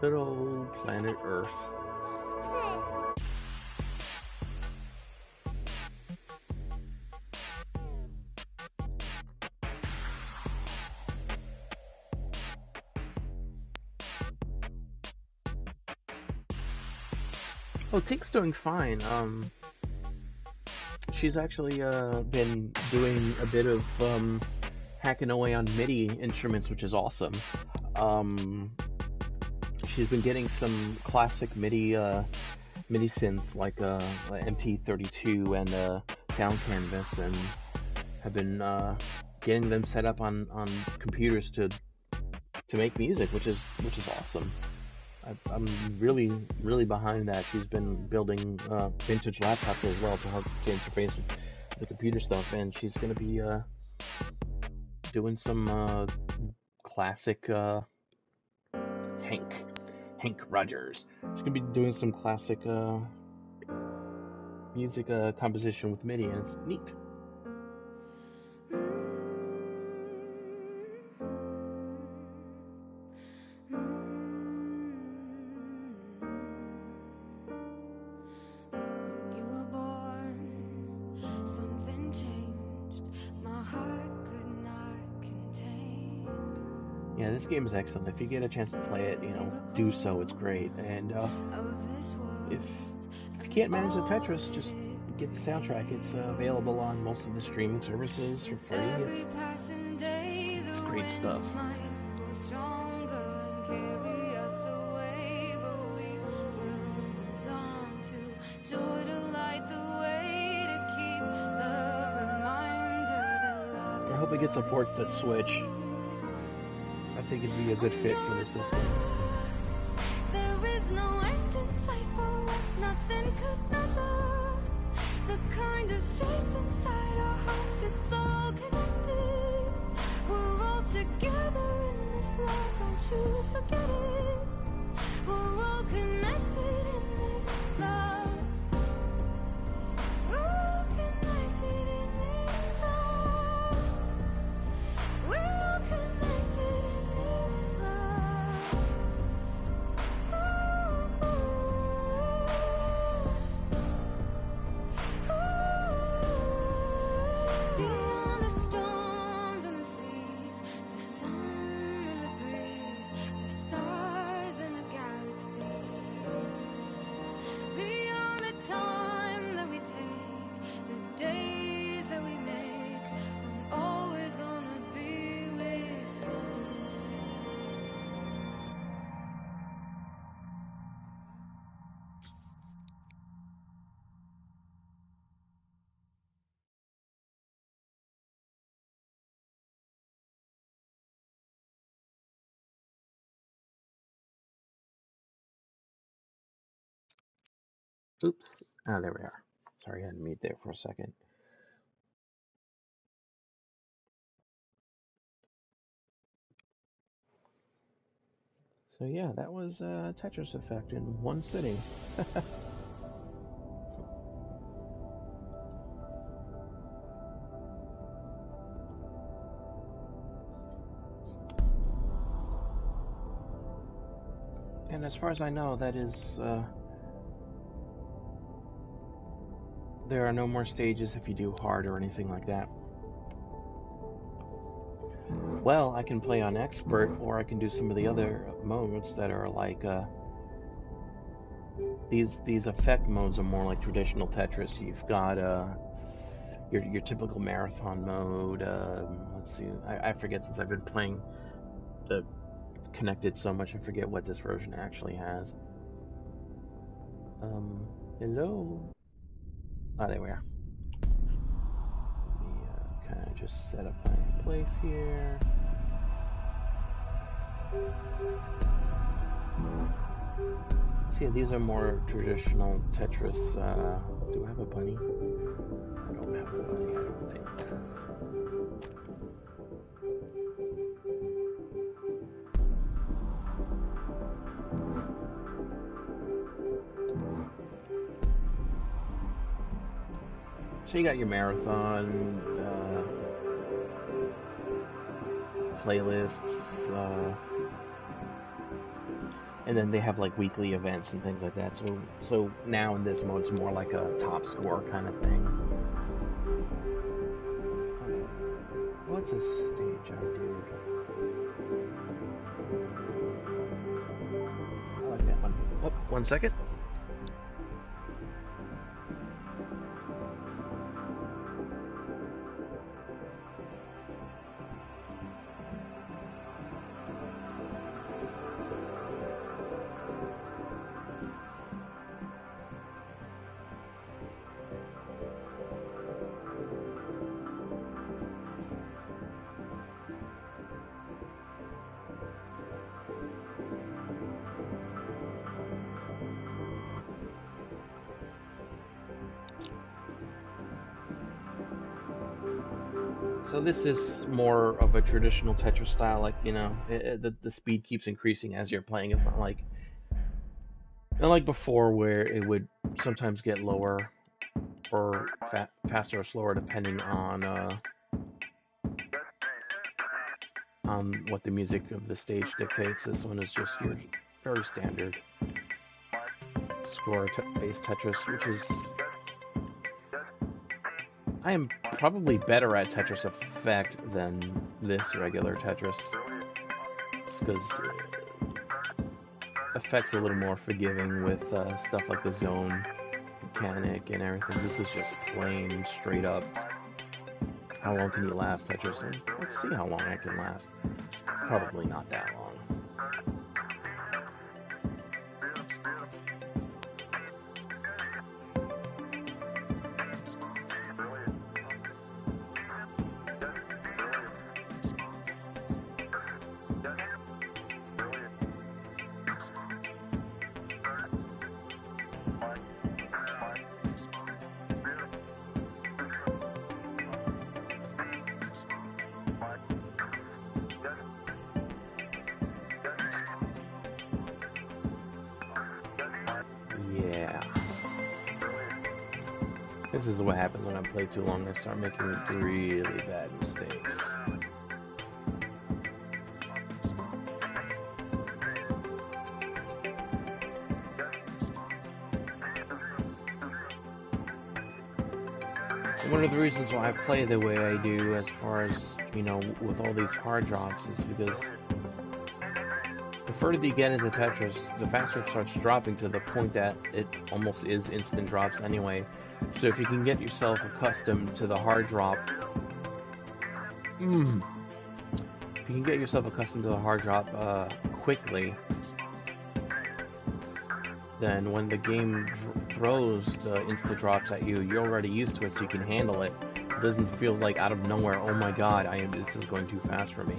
Good old planet Earth. Oh, Tink's doing fine. She's actually been doing a bit of hacking away on MIDI instruments, which is awesome. She's been getting some classic MIDI synths like MT32 and Sound Canvas, and have been getting them set up on computers to make music, which is awesome. I'm really behind that. She's been building vintage laptops as well to help to interface with the computer stuff, and she's gonna be doing some classic Hank Hank Rogers. He's gonna be doing some classic music composition with MIDI, and it's neat. Something changed, my heart could not contain. Yeah, this game is excellent. If you get a chance to play it, do so. It's great. And if you can't manage the Tetris, just get the soundtrack. It's available on most of the streaming services for free. It's great stuff. I hope it gets a port to Switch. I think it'd be a good fit for the system. There is no end in sight for us, nothing could measure the kind of strength inside our hearts. It's all connected. We're all together in this life, don't you forget it. We're all connected in this love. We're all connected in this love. We're all connected in this love. Beyond the storms and the seas, the sun and the breeze, the stars and the galaxy. Beyond the time that we take, the days that we make, I'm always gonna be with you. Oops. Ah, there we are. Sorry, I had mute there for a second. So yeah, that was Tetris Effect in one sitting. And as far as I know, that is there are no more stages if you do hard or anything like that. Well, I can play on expert, or I can do some of the other modes that are like these effect modes are more like traditional Tetris. You've got your typical marathon mode. Let's see, I forget, since I've been playing the Connected so much, I forget what this version actually has. Hello. Ah, there we are. Let me kind of just set up my place here. See, these are more traditional Tetris. Do I have a bunny? I don't have a bunny, I don't think. So you got your marathon playlists, and then they have like weekly events and things like that. So now in this mode, it's more like a top score kind of thing. What's a stage I did? I like that one. Oh, 1 second. So this is more of a traditional Tetris style, like, the speed keeps increasing as you're playing. It's not like before where it would sometimes get lower or faster or slower depending on what the music of the stage dictates. This one is just your very standard score-based Tetris, which is... I am probably better at Tetris Effect than this regular Tetris, just because Effect's a little more forgiving with stuff like the zone mechanic and everything. This is just plain, straight up, how long can you last Tetris? And let's see how long I can last. Probably not that long. Yeah. This is what happens when I play too long. I start making really bad mistakes. One of the reasons why I play the way I do, as far as, with all these hard drops, is because the further you get into Tetris, the faster it starts dropping, to the point that it almost is instant drops anyway. So if you can get yourself accustomed to the hard drop, if you can get yourself accustomed to the hard drop quickly, then when the game throws the instant drops at you, you're already used to it, so you can handle it. It doesn't feel like out of nowhere, oh my god, this is going too fast for me.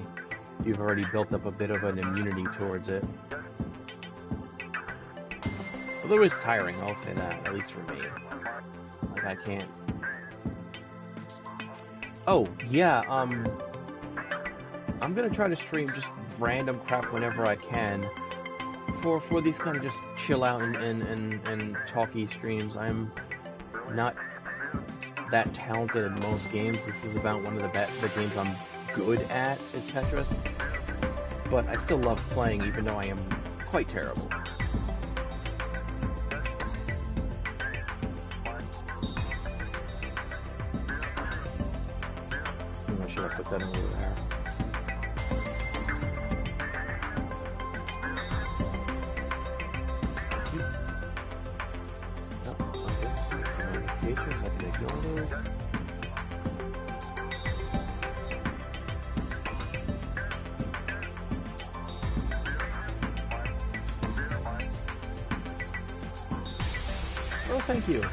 You've already built up a bit of an immunity towards it. Although it's tiring, I'll say that, at least for me. Like, I can't... Oh, yeah, I'm gonna try to stream just random crap whenever I can. For these kind of just chill out and talky streams. I'm not that talented in most games. This is about one of the games I'm good at, is Tetris. But I still love playing, even though I am quite terrible. I should have put that over there. I can ignore those. Oh, thank you.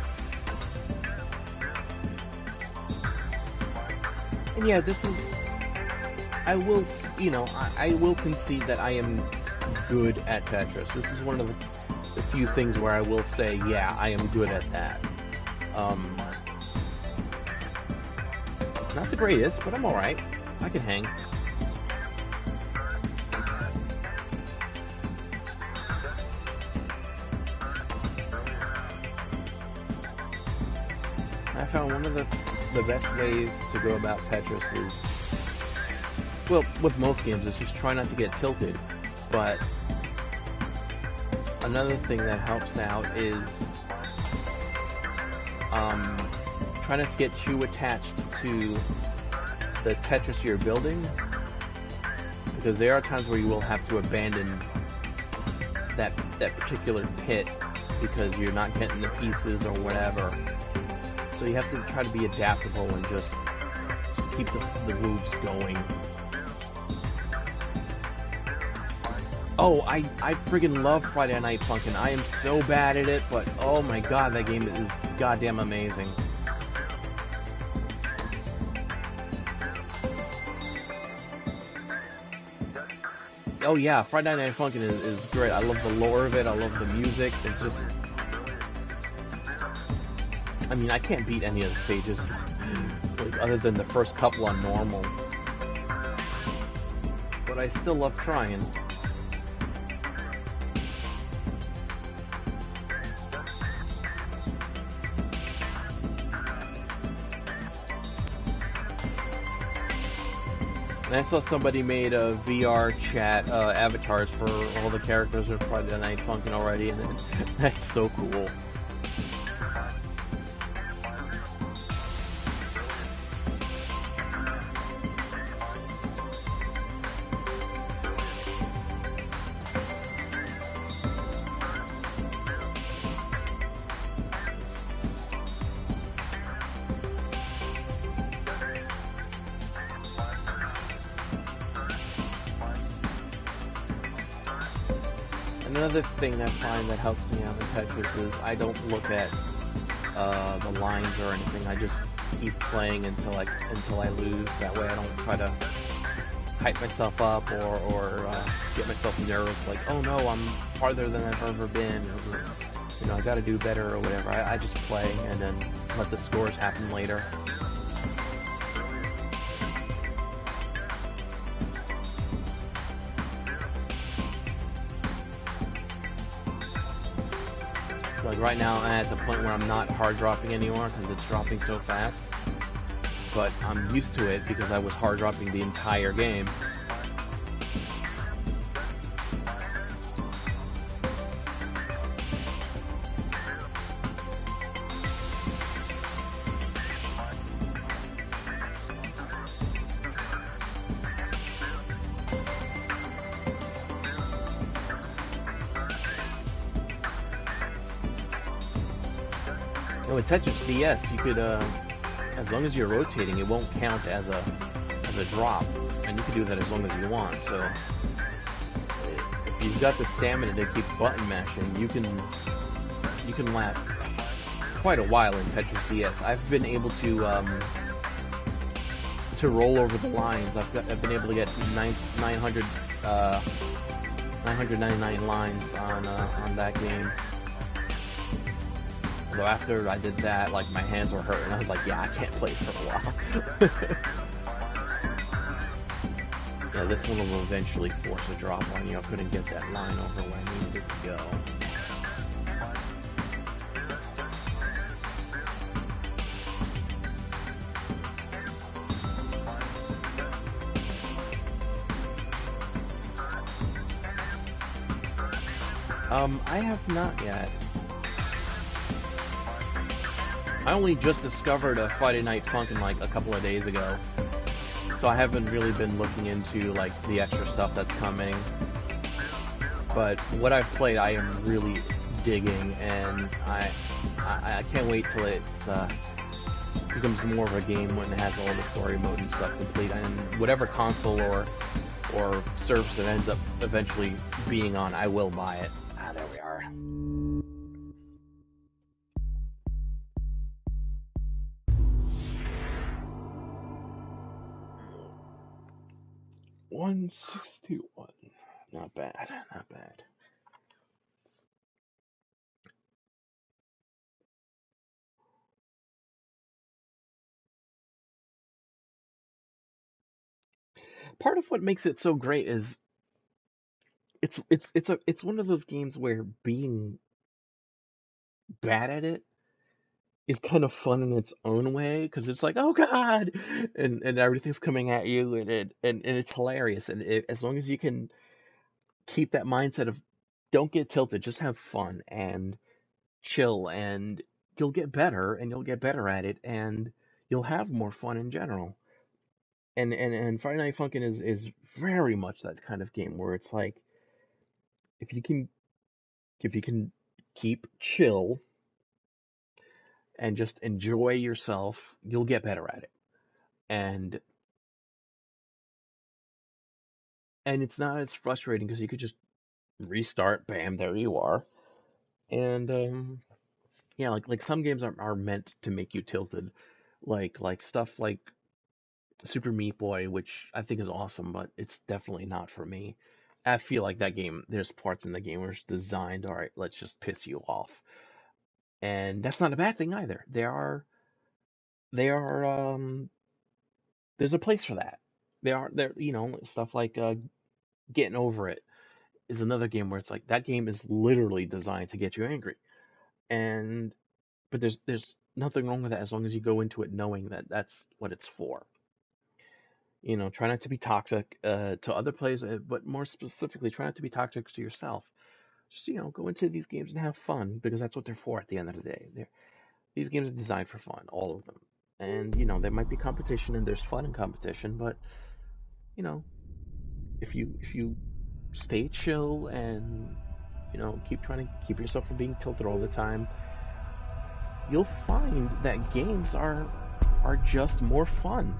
And yeah, this is... I will, I will concede that I am good at Tetris. This is one of the few things where I will say, yeah, I am good at that. Not the greatest, but I'm alright. I can hang. I found one of the best ways to go about Tetris is, well, with most games, is just try not to get tilted. But another thing that helps out is try not to get too attached to the Tetris you're building, because there are times where you will have to abandon that particular pit because you're not getting the pieces or whatever. So you have to try to be adaptable and just keep the moves going. Oh, I friggin' love Friday Night Funkin'. I am so bad at it, but oh my god, that game is goddamn amazing. Oh yeah, Friday Night Funkin' is great. I love the lore of it, I love the music. It's just... I mean, I can't beat any of the stages like other than the first couple on normal. But I still love trying. And I saw somebody made a VR chat avatars for all the characters of Friday Night Funkin' already, and that's so cool. Another thing I find that helps me out in Tetris is I don't look at the lines or anything. I just keep playing until I lose. That way I don't try to hype myself up or get myself nervous. Like, oh no, I'm farther than I've ever been, or I got to do better or whatever. I just play and then let the scores happen later. So like right now, I'm at the point where I'm not hard dropping anymore because it's dropping so fast. But I'm used to it because I was hard dropping the entire game. And with Tetris DS, you could, as long as you're rotating, it won't count as a drop, and you can do that as long as you want. So if you've got the stamina to keep button mashing, you can last quite a while in Tetris DS. I've been able to roll over the lines. I've been able to get 999 lines on that game. Although after I did that, like, my hands were hurting. I was like, yeah, I can't play for a while. Yeah, this one will eventually force a drop on you. I couldn't get that line over where I needed it to go. I have not yet. I only just discovered a Friday Night Funkin' like a couple of days ago, so I haven't really been looking into like the extra stuff that's coming. But what I've played, I am really digging, and I can't wait till it becomes more of a game when it has all the story mode and stuff complete. And whatever console or service it ends up eventually being on, I will buy it. Ah, there we are. 161. Not bad, not bad. Part of what makes it so great is it's one of those games where being bad at it is kind of fun in its own way because it's like, oh god, and everything's coming at you, and it's hilarious, and as long as you can keep that mindset of don't get tilted, just have fun and chill, and you'll get better, and you'll get better at it, and you'll have more fun in general. And Friday Night Funkin' is very much that kind of game where it's like if you can if you can keep chill and just enjoy yourself, you'll get better at it. And it's not as frustrating because you could just restart, bam, there you are. And yeah, like some games are meant to make you tilted, like stuff like Super Meat Boy, which I think is awesome, but it's definitely not for me. I feel like that game, there's parts in the game where it's designed, all right, let's just piss you off. And that's not a bad thing either. they are there's a place for that. They're stuff like Getting Over It is another game where it's like that game is literally designed to get you angry. And but there's nothing wrong with that as long as you go into it knowing that that's what it's for. Try not to be toxic to other players, but more specifically, try not to be toxic to yourself. Just go into these games and have fun because that's what they're for at the end of the day. These games are designed for fun, all of them. And there might be competition and there's fun in competition, but you know, if you stay chill and keep trying to keep yourself from being tilted all the time, you'll find that games are just more fun.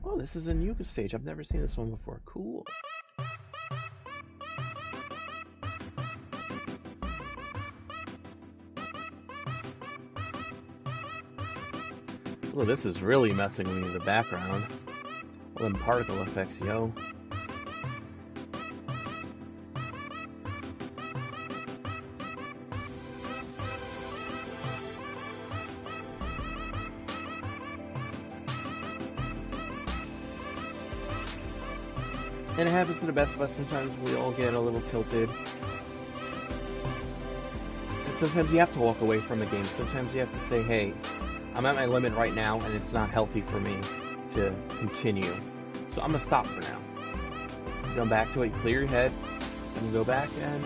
Oh, this is a new stage. I've never seen this one before. Cool. Oh, this is really messing with me in the background. All them particle effects, yo. And it happens to the best of us. Sometimes we all get a little tilted. And sometimes you have to walk away from a game. Sometimes you have to say, hey, I'm at my limit right now, and it's not healthy for me to continue. So I'm going to stop for now. Come back to it, clear your head, and go back, and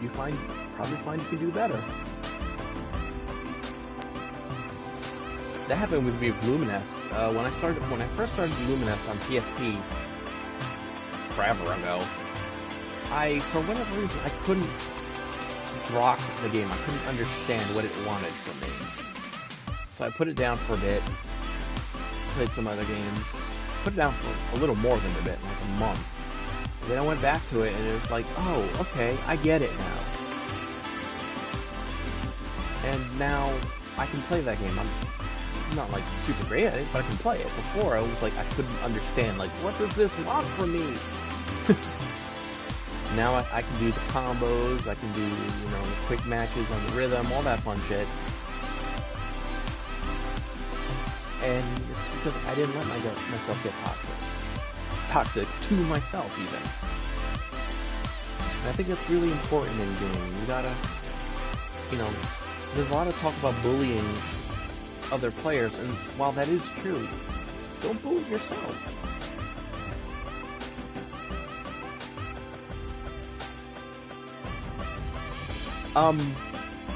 you probably find you can do better. That happened with me with Lumines. When I first started Lumines on PSP, forever ago, for whatever reason, I couldn't rock the game. I couldn't understand what it wanted from me. So I put it down for a bit, played some other games, put it down for a little more than a bit, like a month. And then I went back to it, and it was like, oh, okay, I get it now. And now I can play that game. I'm not like super great at it, but I can play it. Before I was like, I couldn't understand, like, what does this want from me? Now I can do the combos, I can do, quick matches on the rhythm, all that fun shit. And it's because I didn't let myself get toxic. Toxic to myself, even. And I think that's really important in gaming. You gotta, there's a lot of talk about bullying other players, and while that is true, don't bully yourself.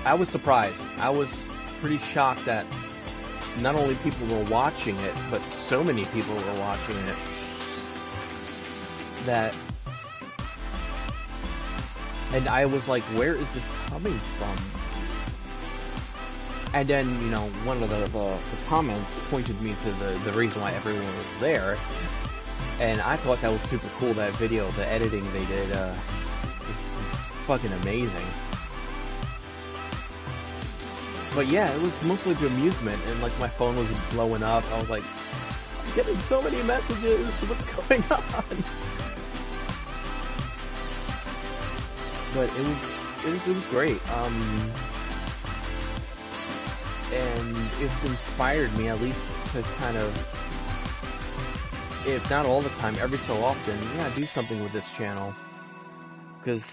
I was surprised. I was pretty shocked that not only people were watching it, but so many people were watching it and I was like, where is this coming from? And then, one of the comments pointed me to the reason why everyone was there, and I thought that was super cool. That video, the editing they did, was fucking amazing. But yeah, it was mostly to amusement, and like my phone was blowing up. I was like, I'm getting so many messages. What's going on? But it was great. And it's inspired me at least to kind of, if not all the time, every so often, do something with this channel. Because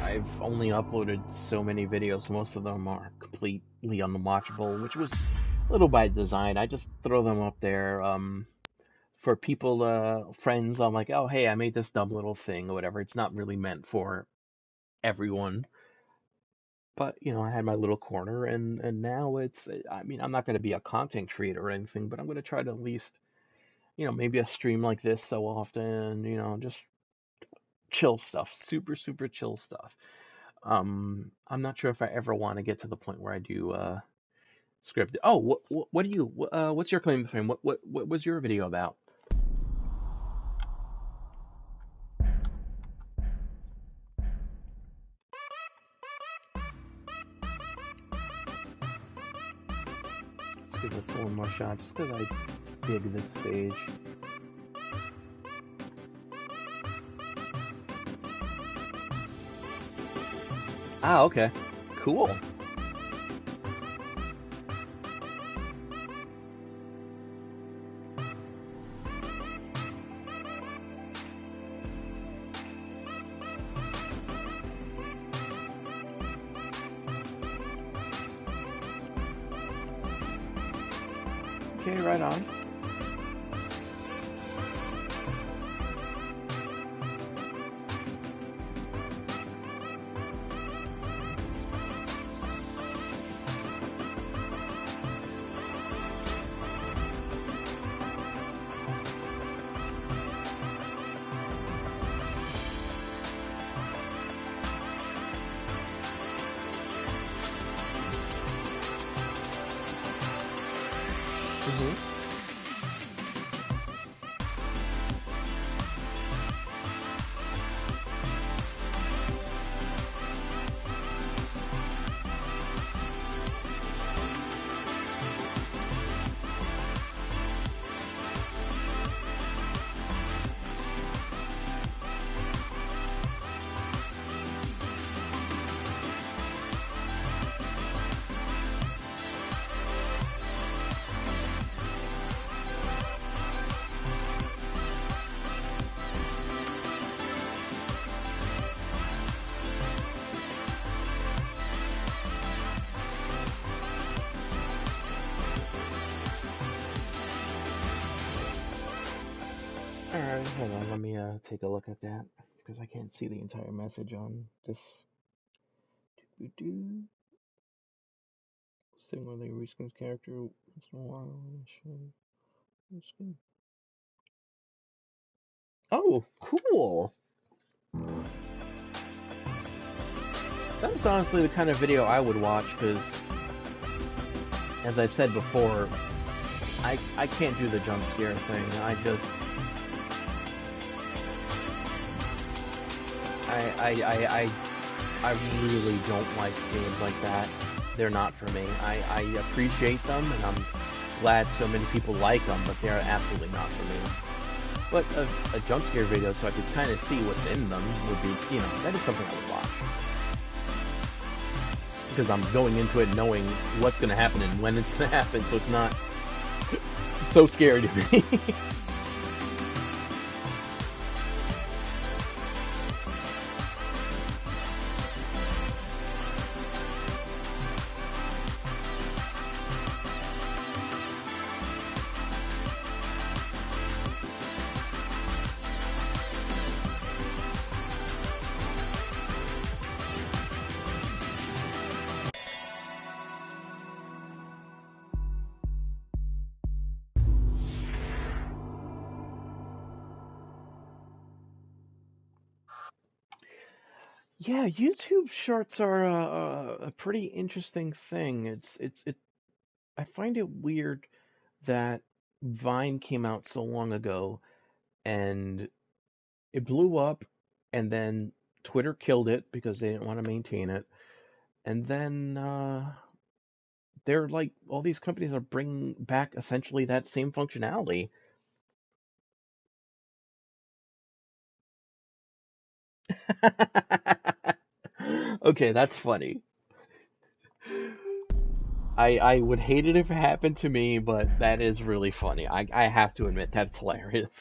I've only uploaded so many videos. Most of them are completely unwatchable, which was a little by design. I just throw them up there for people, friends. I'm like, oh, hey, I made this dumb little thing or whatever. It's not really meant for everyone. But, I had my little corner, and now I'm not going to be a content creator or anything, but I'm going to try to at least, maybe a stream like this so often, just chill stuff, super, super chill stuff. I'm not sure if I ever want to get to the point where I do scripted. Oh, what do you? What's your claim to fame? What was your video about? Let's give this one more shot, just because I dig this stage. Ah, okay, Cool. Okay, right on. Mm-hmm. Alright, hold on, let me take a look at that, because I can't see the entire message on this. Doo-doo. Thing where they reskins character once in a while. Reskin. Oh, cool! That's honestly the kind of video I would watch, because, as I've said before, I can't do the jump scare thing. I really don't like games like that. They're not for me. I appreciate them, and I'm glad so many people like them, but they're absolutely not for me. But a jump scare video, so I could kind of see what's in them, would be, that is something I would watch. Because I'm going into it knowing what's going to happen and when it's going to happen, so it's not so scary to me. Yeah, YouTube Shorts are a pretty interesting thing. I find it weird that Vine came out so long ago and it blew up, and then Twitter killed it because they didn't want to maintain it, and then they're like all these companies are bringing back essentially that same functionality. Okay, that's funny. I would hate it if it happened to me, but that is really funny. I have to admit that's hilarious.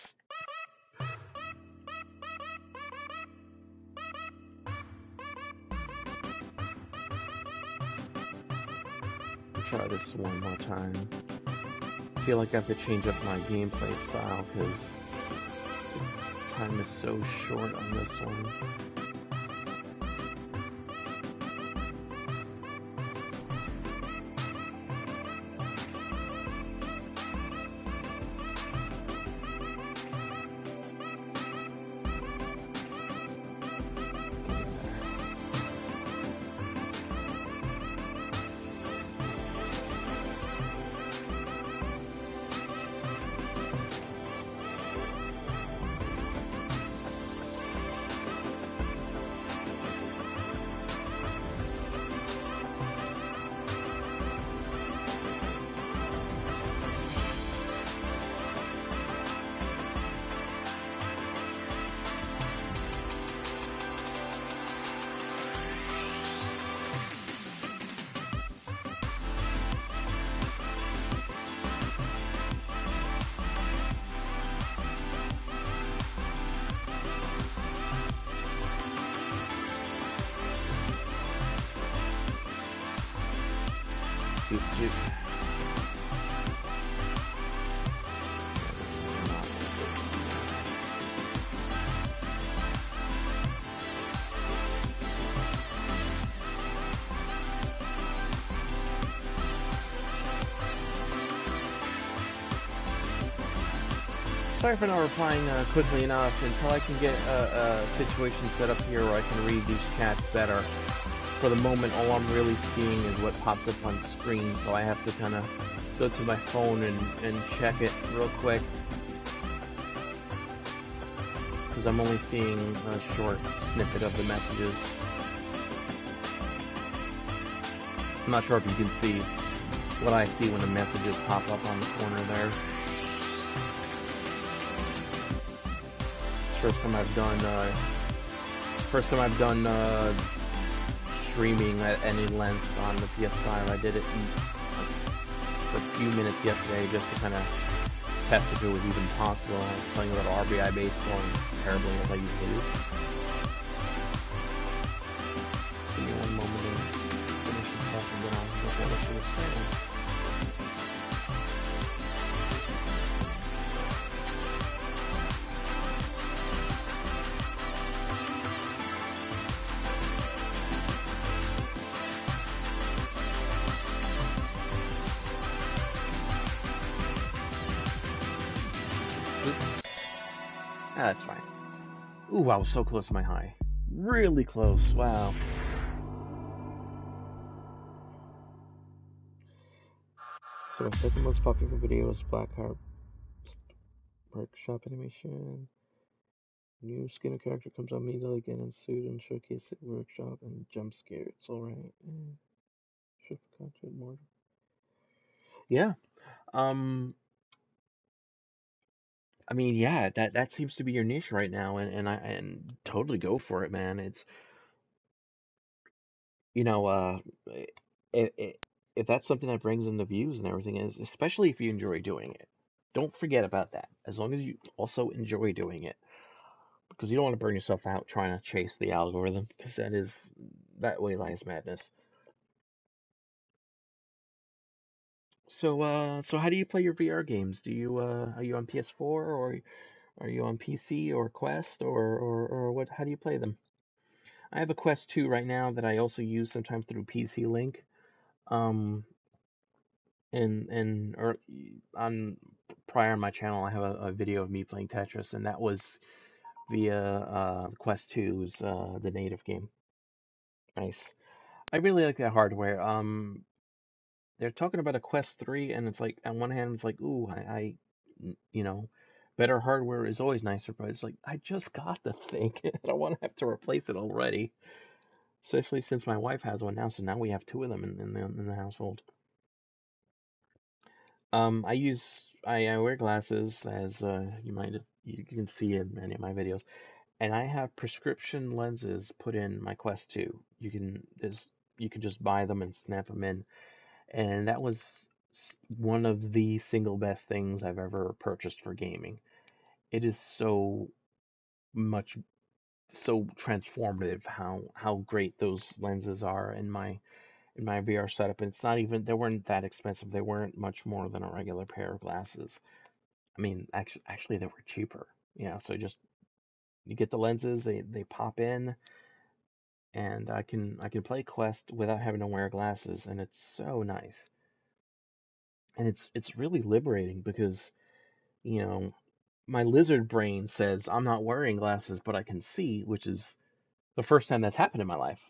Try this one more time. I feel like I have to change up my gameplay style because time is so short on this one. shoot, shoot. Sorry for not replying quickly enough until I can get a situation set up here where I can read these chats better. For the moment, all I'm really seeing is what pops up on screen, so I have to kind of go to my phone and check it real quick. Because I'm only seeing a short snippet of the messages. I'm not sure if you can see what I see when the messages pop up on the corner there. First time I've done streaming at any length on the PS5. I did it for a few minutes yesterday just to kind of test if it was even possible. I was playing a little RBI baseball terribly as I usually do. Give me one moment to finish this up and then I'll look at what she was saying. That's fine. Ooh, I was so close to my high. Really close, wow. So my second most popular video is Black Heart Workshop animation. New skin character comes out immediately again in suit and showcase it workshop and jump scare. It's alright. Shift content more. Yeah. I mean, yeah, that seems to be your niche right now, and totally go for it, man. It's you know, if, if that's something that brings in the views and everything is, especially if you enjoy doing it, don't forget about that. As long as you also enjoy doing it, because you don't want to burn yourself out trying to chase the algorithm, because that way lies madness. So how do you play your VR games? Are you on PS4 or are you on PC or Quest or what? How do you play them? I have a Quest 2 right now that I also use sometimes through PC Link. Um, or on prior on my channel, I have a video of me playing Tetris, and that was via Quest 2's the native game. Nice. I really like that hardware. They're talking about a Quest 3, and it's like on one hand, it's like, ooh, you know, better hardware is always nicer, but it's like I just got the thing. I don't want to have to replace it already. Especially since my wife has one now, so now we have two of them in the household. I use I wear glasses as you can see in many of my videos, and I have prescription lenses put in my Quest 2. You can just buy them and snap them in, and that was one of the single best things I've ever purchased for gaming. It is much so transformative how great those lenses are in my VR setup. And it's not even they weren't that expensive. They weren't much more than a regular pair of glasses. I mean, actually they were cheaper. So just you get the lenses, they pop in, and I can play Quest without having to wear glasses, and it's so nice. And it's really liberating because, you know, my lizard brain says I'm not wearing glasses, but I can see, which is the first time that's happened in my life.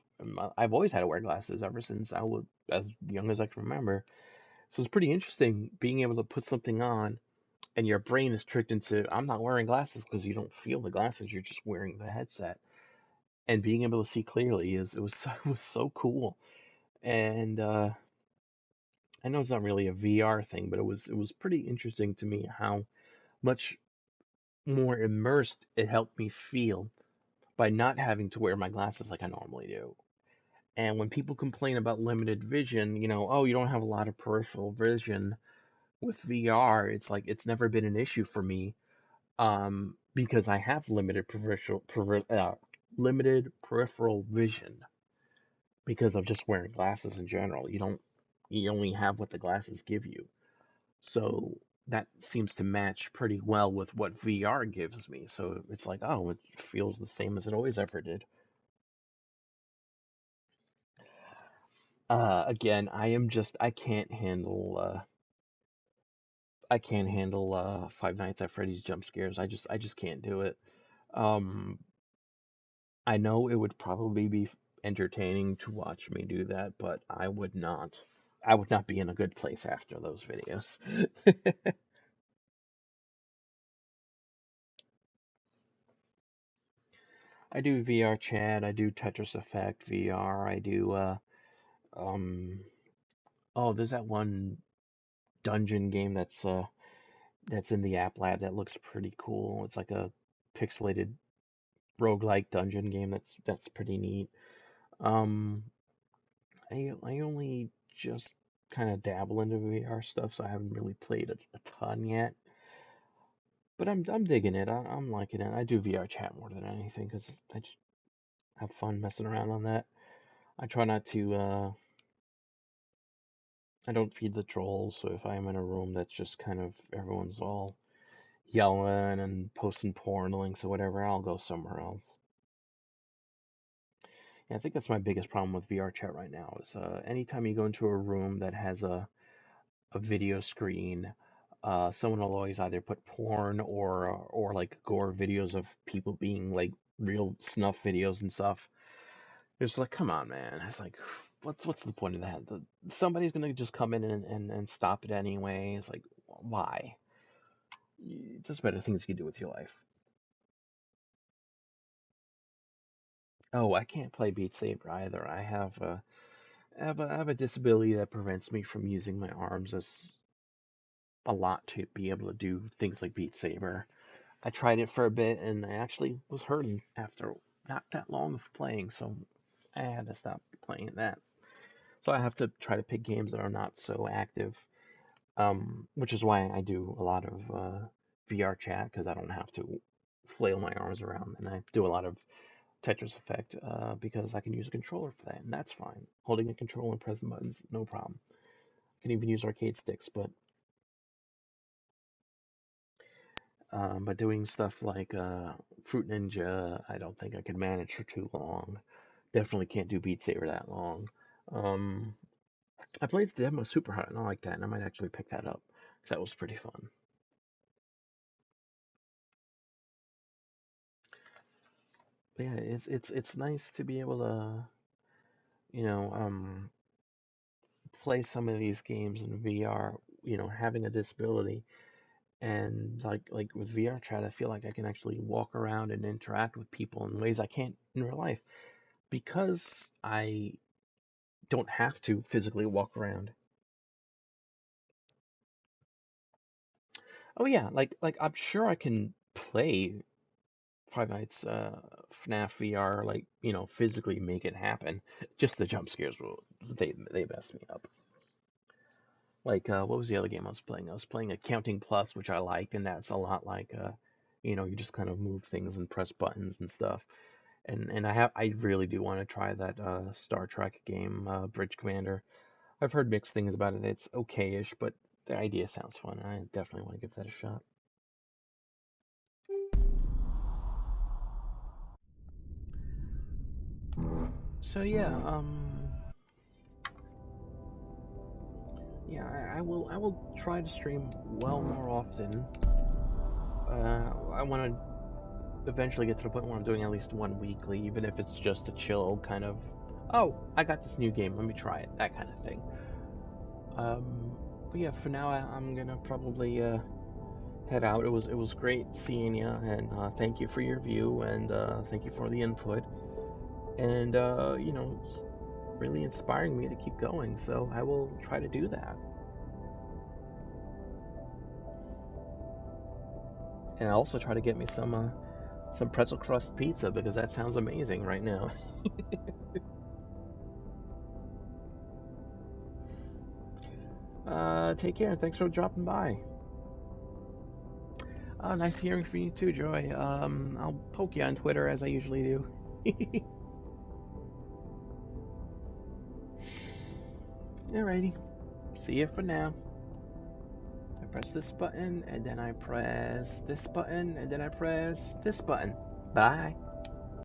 I've always had to wear glasses ever since I was as young as I can remember. So it's pretty interesting being able to put something on and your brain is tricked into I'm not wearing glasses because you don't feel the glasses, you're just wearing the headset. And being able to see clearly it was so cool. And I know it's not really a VR thing, but it was pretty interesting to me how much more immersed it helped me feel by not having to wear my glasses like I normally do. And when people complain about limited vision, oh, you don't have a lot of peripheral vision with VR, it's like it's never been an issue for me, because I have limited peripheral vision because of just wearing glasses in general. You don't. you only have what the glasses give you. So that seems to match pretty well with what VR gives me. So it's like, oh, it feels the same as it always ever did. Again, I can't handle Five Nights at Freddy's jump scares. I just can't do it. Um, I know it would probably be entertaining to watch me do that, but I would not. I would not be in a good place after those videos. I do VR chat, I do Tetris Effect VR, I do um oh, there's that one dungeon game that's in the App Lab that looks pretty cool. It's like a pixelated roguelike dungeon game that's pretty neat. Um I only just kind of dabble into VR stuff, so I haven't really played a ton yet. But I'm digging it. I'm liking it. I do VR chat more than anything because I just have fun messing around on that. I try not to. I don't feed the trolls, so if I'm in a room that's just kind of everyone's all yelling and posting porn links or whatever, I'll go somewhere else. And I think that's my biggest problem with VR chat right now is anytime you go into a room that has a video screen, someone will always either put porn or like gore videos of people being like real snuff videos and stuff. It's like, come on, man. It's like, what's the point of that? Somebody's gonna just come in and stop it anyway. It's like, why? There's better things you can do with your life. Oh, I can't play Beat Saber either. I have a disability that prevents me from using my arms as a lot to be able to do things like Beat Saber. I tried it for a bit and I actually was hurting after not that long of playing, so I had to stop playing that. So I have to try to pick games that are not so active, which is why I do a lot of VR chat because I don't have to flail my arms around, and I do a lot of Tetris Effect because I can use a controller for that, and that's fine. Holding a controller and pressing buttons, no problem. I can even use arcade sticks, but doing stuff like Fruit Ninja, I don't think I could manage for too long. Definitely can't do Beat Saber that long. Um, I played the demo Super Hot, and I like that, and I might actually pick that up because that was pretty fun. But yeah, it's nice to be able to, you know, play some of these games in VR. You know, having a disability, and like with VR chat, I feel like I can actually walk around and interact with people in ways I can't in real life because I don't have to physically walk around. Oh yeah, like I'm sure I can play Five Nights FNAF VR, like physically make it happen. Just the jump scares will they mess me up. Like what was the other game I was playing? I was playing Accounting Plus, which I like, and that's a lot like you just kind of move things and press buttons and stuff. And I really do want to try that Star Trek game, Bridge Commander. I've heard mixed things about it. It's okay-ish, but the idea sounds fun. I definitely want to give that a shot. So yeah, yeah, I will try to stream well more often. I want to eventually get to the point where I'm doing at least one weekly, even if it's just a chill kind of, oh, I got this new game, let me try it, that kind of thing. But yeah, for now I'm gonna probably head out. It was great seeing you, and thank you for your view, and thank you for the input, and it's really inspiring me to keep going. So I will try to do that, and I'll also try to get me some pretzel crust pizza because that sounds amazing right now. Take care and thanks for dropping by. Nice hearing from you too, Joy. I'll poke you on Twitter as I usually do. Alrighty. See you for now. I press this button, and then I press this button, and then I press this button. Bye.